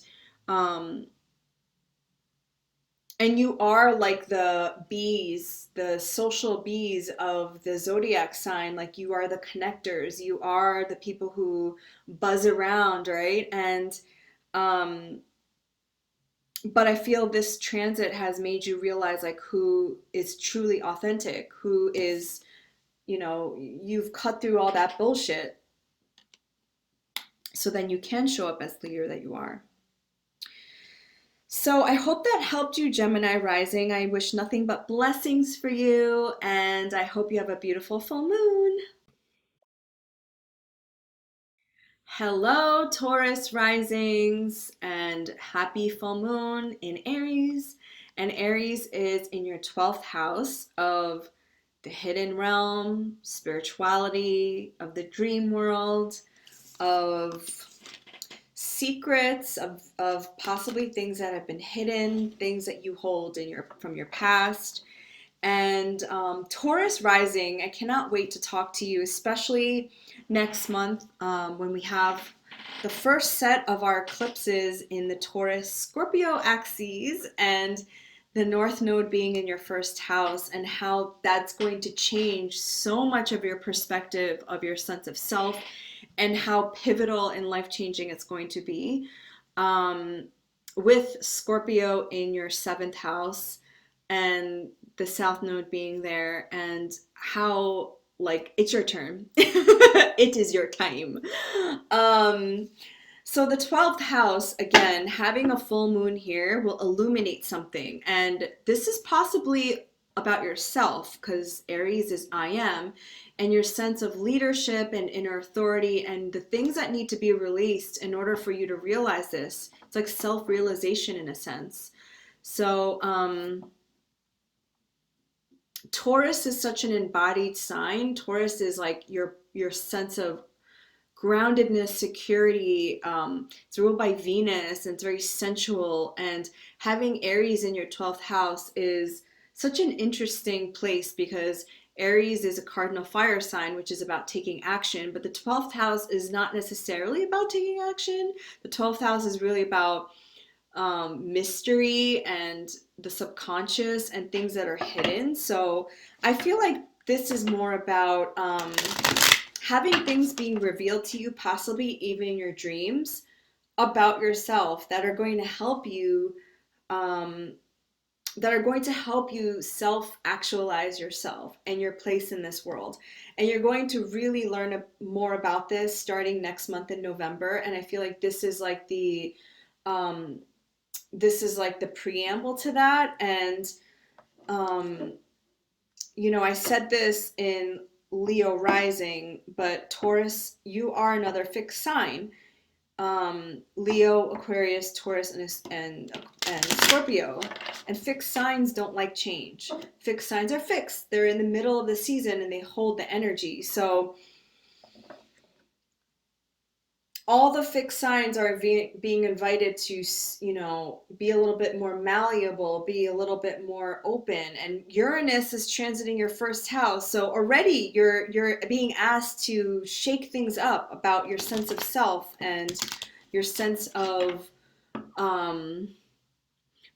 you are like the bees, the social bees of the zodiac sign. Like, you are the connectors. You are the people who buzz around, right? And but I feel this transit has made you realize like who is truly authentic, who is, you know, you've cut through all that bullshit. So then you can show up as the leader that you are. So I hope that helped you, Gemini rising. I wish nothing but blessings for you, and I hope you have a beautiful full moon. Hello, Taurus risings, and happy full moon in Aries. And Aries is in your 12th house of the hidden realm, spirituality, of the dream world, of secrets, of possibly things that have been hidden, things that you hold in from your past. And Taurus rising, I cannot wait to talk to you, especially next month when we have the first set of our eclipses in the Taurus Scorpio axes, and the North Node being in your first house, and how that's going to change so much of your perspective of your sense of self, and how pivotal and life-changing it's going to be. With Scorpio in your 7th house and the South Node being there, and how like it's your turn. It is your time. So the 12th house, again, having a full moon here will illuminate something. And this is possibly about yourself, because Aries is I am, and your sense of leadership and inner authority and the things that need to be released in order for you to realize this. It's like self-realization in a sense. So Taurus is such an embodied sign. Taurus is like your sense of groundedness, security. It's ruled by Venus, and it's very sensual. And having Aries in your 12th house is such an interesting place, because Aries is a cardinal fire sign, which is about taking action. But the 12th house is not necessarily about taking action. The 12th house is really about mystery and the subconscious and things that are hidden. So I feel like this is more about having things being revealed to you, possibly even in your dreams, about yourself that are going to help you, self-actualize yourself and your place in this world. And you're going to really learn more about this starting next month in November. And I feel like this is like the preamble to that. And I said this in Leo rising, but Taurus, you are another fixed sign. Leo, Aquarius, Taurus, and Scorpio. And fixed signs don't like change. Fixed signs are fixed. They're in the middle of the season and they hold the energy. So all the fixed signs are being invited to, be a little bit more malleable, be a little bit more open. And Uranus is transiting your first house. So already you're being asked to shake things up about your sense of self and your sense of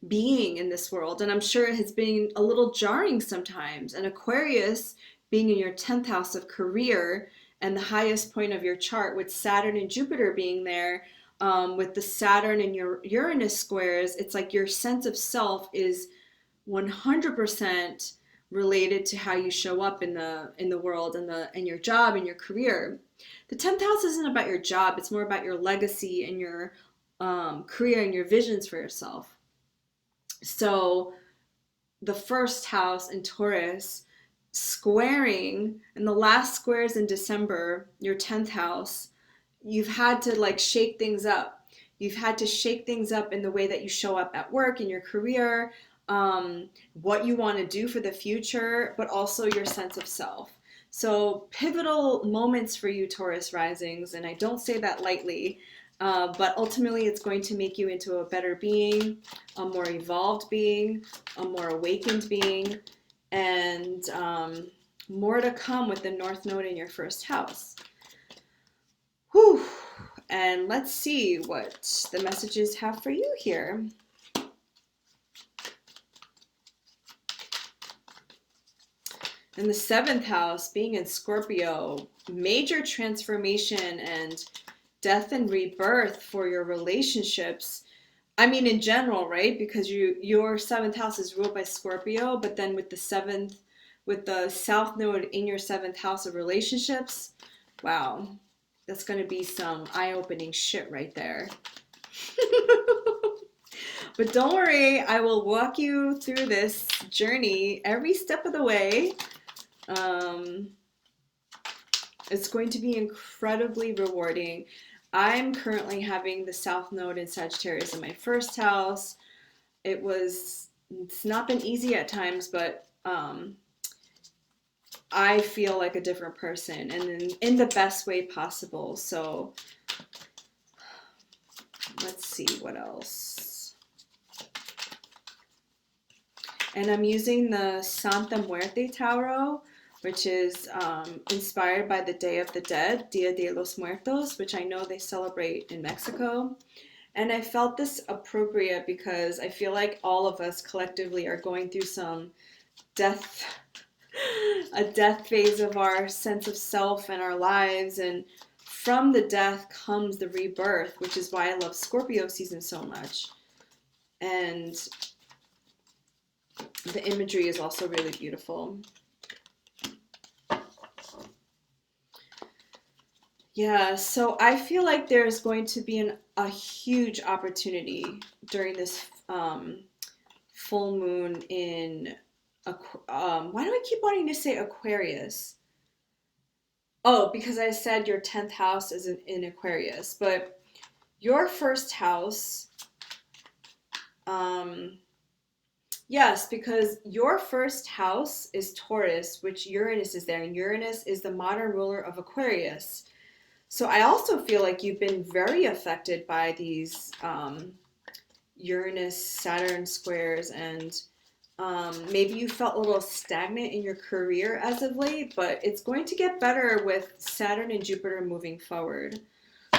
being in this world. And I'm sure it has been a little jarring sometimes. And Aquarius being in your 10th house of career, and the highest point of your chart, with Saturn and Jupiter being there, with the Saturn and your Uranus squares, it's like your sense of self is 100% related to how you show up in the world and your job and your career. The 10th house isn't about your job, it's more about your legacy and your career and your visions for yourself. So the first house in Taurus squaring, and the last squares in December, your 10th house, you've had to shake things up. You've had to shake things up in the way that you show up at work, in your career, what you want to do for the future, but also your sense of self. So pivotal moments for you, Taurus risings, and I don't say that lightly, but ultimately it's going to make you into a better being, a more evolved being, a more awakened being, and more to come with the North Node in your first house. Whew. And let's see what the messages have for you here. In the 7th house, being in Scorpio, major transformation and death and rebirth for your relationships. I mean, in general, right? Because your 7th house is ruled by Scorpio, but then with the South Node in your 7th house of relationships, wow, that's going to be some eye-opening shit right there. But don't worry, I will walk you through this journey every step of the way. It's going to be incredibly rewarding. I'm currently having the South Node in Sagittarius in my first house. It's not been easy at times, but I feel like a different person, and in the best way possible. So let's see what else. And I'm using the Santa Muerte Tarot, which is inspired by the Day of the Dead, Dia de los Muertos, which I know they celebrate in Mexico. And I felt this appropriate because I feel like all of us collectively are going through some a death phase of our sense of self and our lives. And from the death comes the rebirth, which is why I love Scorpio season so much. And the imagery is also really beautiful. Yeah, so I feel like there's going to be a huge opportunity during this full moon in why do I keep wanting to say Aquarius? Oh, because I said your 10th house is in Aquarius, but your first house, um, yes, because your first house is Taurus, which Uranus is there, and Uranus is the modern ruler of Aquarius. So I also feel like you've been very affected by these Uranus Saturn squares, and maybe you felt a little stagnant in your career as of late, but it's going to get better with Saturn and Jupiter moving forward.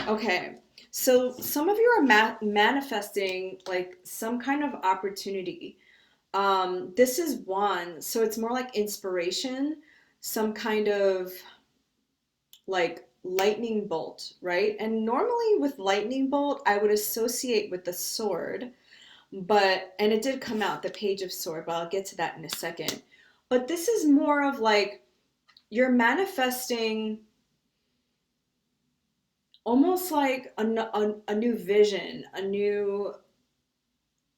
Okay, so some of you are manifesting like some kind of opportunity. This is one, so it's more like inspiration, some kind of like lightning bolt, right? And normally with lightning bolt, I would associate with the sword, but, and it did come out, the Page of Sword, but I'll get to that in a second. But this is more of like you're manifesting almost like a new vision, a new,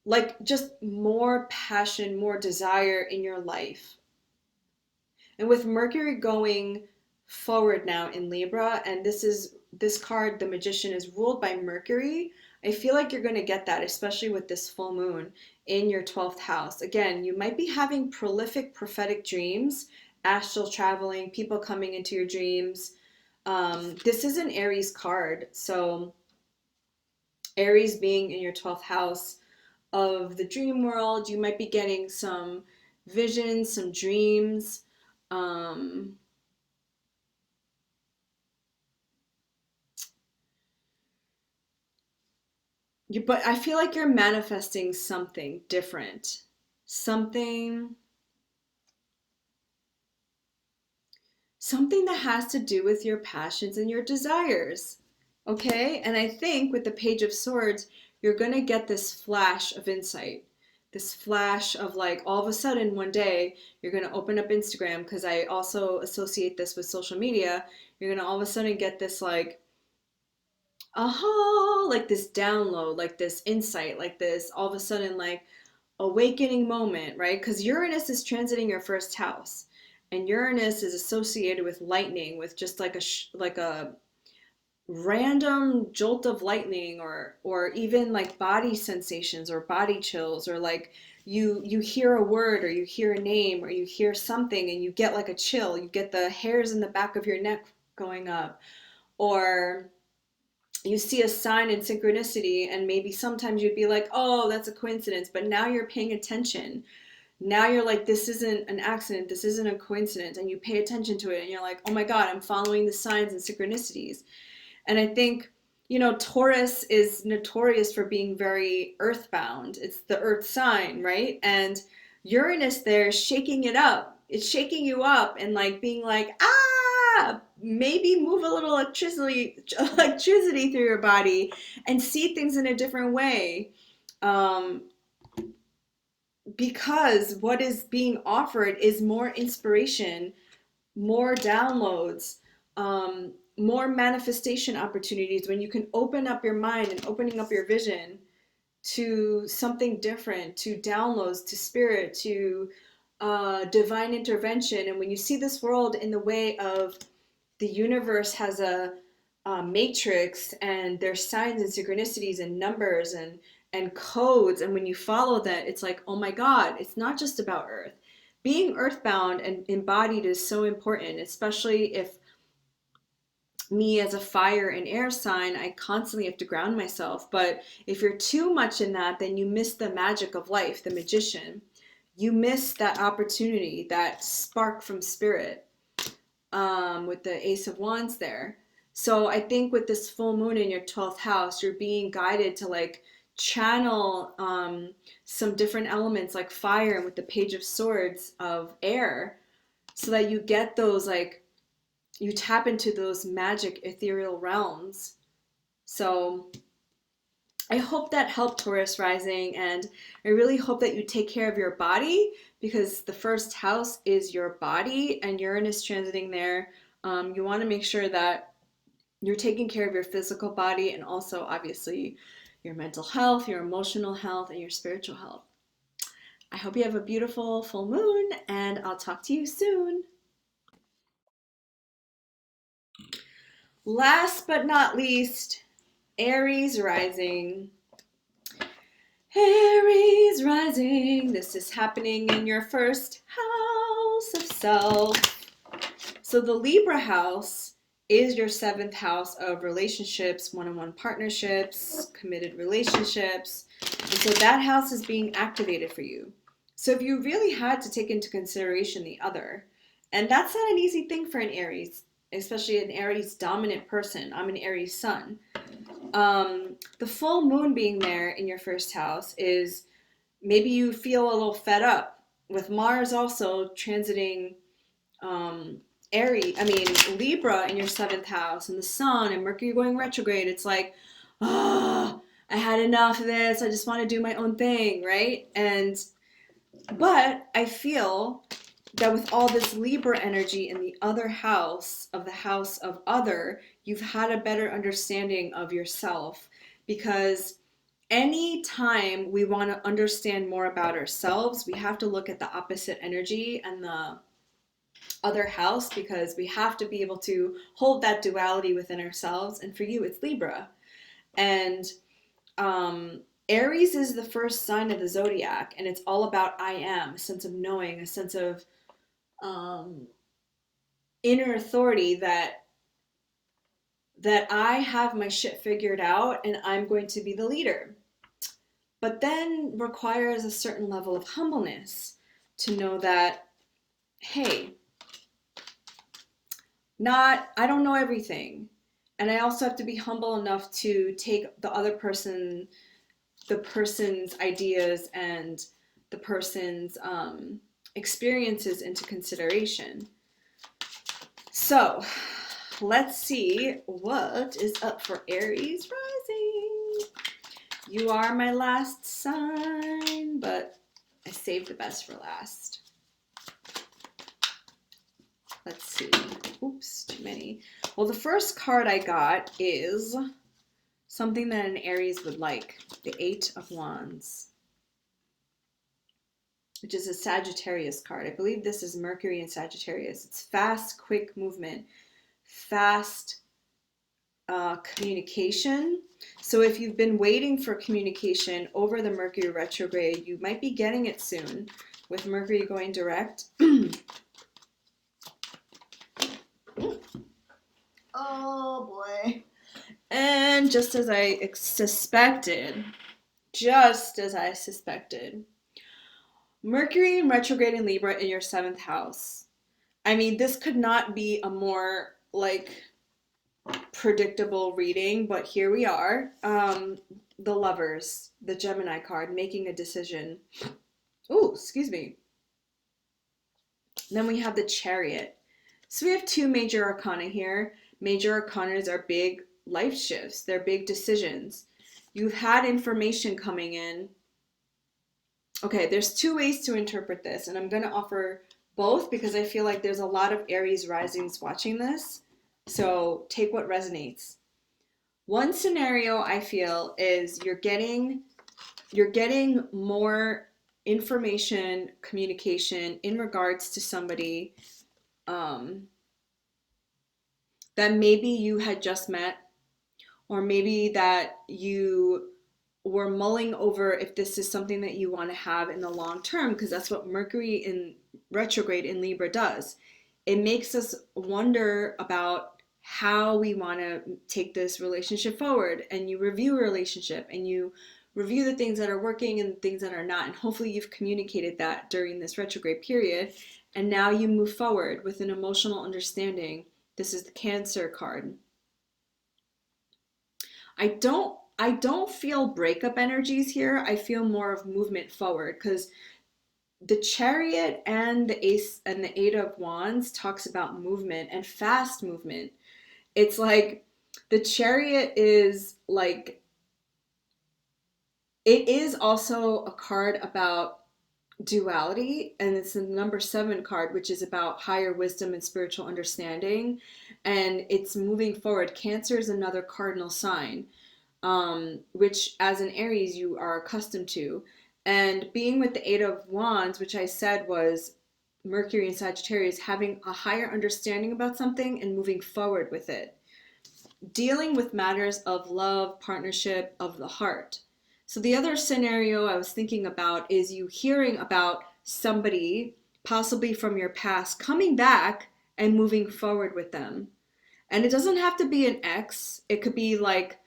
like just more passion, more desire in your life. And with Mercury going forward now in Libra, and this card, the Magician, is ruled by Mercury. I feel like you're going to get that, especially with this full moon in your 12th house. Again, you might be having prolific prophetic dreams, astral traveling, people coming into your dreams. This is an Aries card. So Aries being in your 12th house of the dream world, you might be getting some visions, some dreams. Um, but I feel like you're manifesting something different, something, something that has to do with your passions and your desires. Okay? And I think with the Page of Swords, you're going to get this flash of insight. This flash of like all of a sudden one day you're going to open up Instagram, because I also associate this with social media. You're going to all of a sudden get this like aha, like this download, like this insight, like this all of a sudden like awakening moment, right? Because Uranus is transiting your first house, and Uranus is associated with lightning, with just like like a random jolt of lightning, or even like body sensations or body chills, or like you hear a word or you hear a name or you hear something and you get like a chill, you get the hairs in the back of your neck going up, or you see a sign in synchronicity, and maybe sometimes you'd be like, oh, that's a coincidence, but now you're paying attention. Now you're like, this isn't an accident, this isn't a coincidence, and you pay attention to it, and you're like, oh my god, I'm following the signs and synchronicities. And I think, you know, Taurus is notorious for being very earthbound. It's the earth sign, right? And Uranus there is shaking it up. It's shaking you up and like being like, ah, maybe move a little electricity through your body and see things in a different way. Um, because what is being offered is more inspiration, more downloads, more manifestation opportunities when you can open up your mind and opening up your vision to something different, to downloads, to spirit, to divine intervention. And when you see this world in the way of the universe has a matrix, and there's signs and synchronicities and numbers and codes, and when you follow that, it's like, oh my god, it's not just about earth. Being earthbound and embodied is so important, especially if me as a fire and air sign, I constantly have to ground myself. But if you're too much in that, then you miss the magic of life, the magician. You miss that opportunity, that spark from spirit, with the Ace of Wands there. So I think with this full moon in your 12th house, you're being guided to like channel some different elements like fire, and with the Page of Swords of air, so that you get those like, you tap into those magic ethereal realms. So I hope that helped, Taurus rising, and I really hope that you take care of your body, because the first house is your body, and Uranus transiting there. You want to make sure that you're taking care of your physical body, and also obviously your mental health, your emotional health, and your spiritual health. I hope you have a beautiful full moon, and I'll talk to you soon. Last but not least, Aries rising. Aries rising. This is happening in your first house of self. So the Libra house is your seventh house of relationships, one-on-one partnerships, committed relationships. And so that house is being activated for you. So if you really had to take into consideration the other, and that's not an easy thing for an Aries, especially an Aries dominant person. I'm an Aries sun. The full moon being there in your first house is maybe you feel a little fed up with Mars also transiting Libra in your seventh house, and the sun and Mercury going retrograde. It's like, oh, I had enough of this. I just want to do my own thing, right? But I feel that with all this Libra energy in the other house of the house of other, you've had a better understanding of yourself, because any time we want to understand more about ourselves, we have to look at the opposite energy and the other house, because we have to be able to hold that duality within ourselves. And for you, it's Libra. And Aries is the first sign of the zodiac, and it's all about I am, a sense of knowing, a sense of inner authority that I have my shit figured out and I'm going to be the leader. But then requires a certain level of humbleness to know that, hey, I don't know everything. And I also have to be humble enough to take the person's ideas and the person's experiences into consideration. So let's see what is up for Aries rising. You are my last sign, but I saved the best for last. Let's see. Oops, too many. Well, the first card I got is something that an Aries would like. The Eight of Wands, which is a Sagittarius card. I believe this is Mercury in Sagittarius. It's fast, quick movement, fast communication. So if you've been waiting for communication over the Mercury retrograde, you might be getting it soon with Mercury going direct. Oh boy. And just as I suspected, Mercury in retrograde in Libra in your seventh house. I mean, this could not be a more predictable reading, but here we are. The Lovers, the Gemini card, making a decision. Oh, excuse me. Then we have the Chariot. So we have two major arcana here. Major arcanas are big life shifts. They're big decisions. You've had information coming in. Okay, there's two ways to interpret this, and I'm going to offer both because I feel like there's a lot of Aries risings watching this. So take what resonates. One scenario I feel is you're getting more information, communication in regards to somebody that maybe you had just met, or maybe that you were mulling over if this is something that you want to have in the long term, because that's what Mercury in retrograde in Libra does. It makes us wonder about how we want to take this relationship forward, and you review a relationship and you review the things that are working and the things that are not, and hopefully you've communicated that during this retrograde period, and now you move forward with an emotional understanding. This is the Cancer card. I don't feel breakup energies here. I feel more of movement forward, because the Chariot and the Ace and the Eight of Wands talks about movement and fast movement. It's like the Chariot is like, it is also a card about duality, and it's the number 7 card, which is about higher wisdom and spiritual understanding, and it's moving forward. Cancer is another cardinal sign, which as an Aries you are accustomed to, And being with the Eight of Wands, which I said was Mercury and Sagittarius, having a higher understanding about something and moving forward with it. Dealing with matters of love, partnership, of the heart. So the other scenario I was thinking about is you hearing about somebody, possibly from your past, coming back and moving forward with them. And it doesn't have to be an ex. It could be like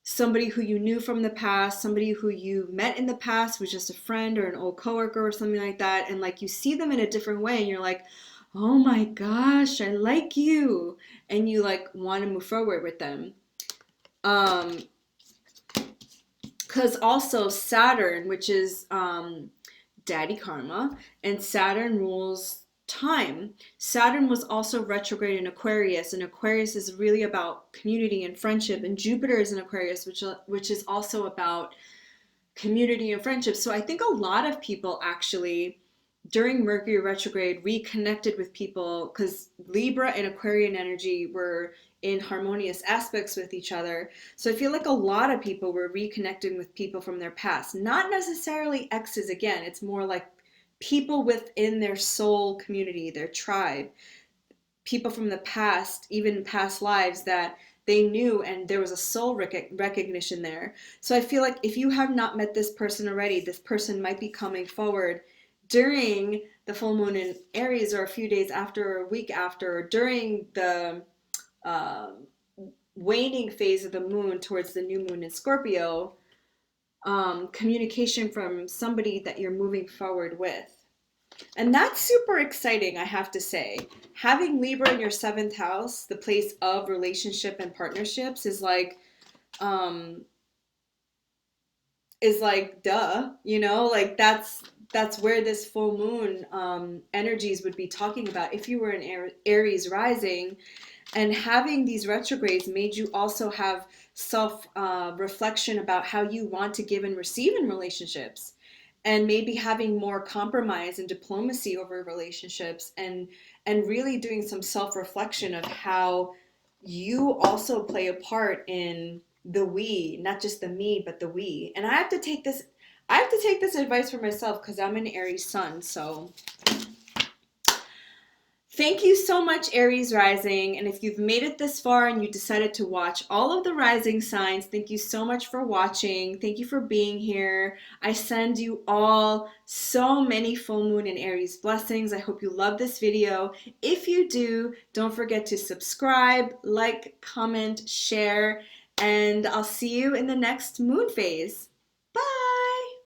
somebody who you knew from the past, somebody who you met in the past, was just a friend or an old coworker or something like that. And like you see them in a different way and you're like, oh my gosh, I like you. And you like want to move forward with them. Because also Saturn, which is daddy karma, and Saturn rules time. Saturn was also retrograde in Aquarius, and Aquarius is really about community and friendship, and Jupiter is in Aquarius, which is also about community and friendship. So I think a lot of people actually during Mercury retrograde reconnected with people because Libra and Aquarian energy were in harmonious aspects with each other. So I feel like a lot of people were reconnecting with people from their past. Not necessarily exes again. It's more like people within their soul community, their tribe, people from the past, even past lives that they knew, and there was a soul recognition there. So I feel like if you have not met this person already, this person might be coming forward during the full moon in Aries, or a few days after, or a week after, or during the uh, waning phase of the moon towards the new moon in Scorpio. Communication from somebody that you're moving forward with. And that's super exciting, I have to say. Having Libra in your seventh house, the place of relationship and partnerships, um is like duh, you know, like that's where this full moon energies would be talking about if you were an Aries rising. And having these retrogrades made you also have self reflection about how you want to give and receive in relationships, and maybe having more compromise and diplomacy over relationships, and really doing some self reflection of how you also play a part in the we, not just the me, but the we. And I have to take this advice for myself because I'm an Aries sun. So thank you so much, Aries rising. And if you've made it this far and you decided to watch all of the rising signs, thank you so much for watching. Thank you for being here. I send you all so many full moon and Aries blessings. I hope you love this video. If you do, don't forget to subscribe, like, comment, share, and I'll see you in the next moon phase.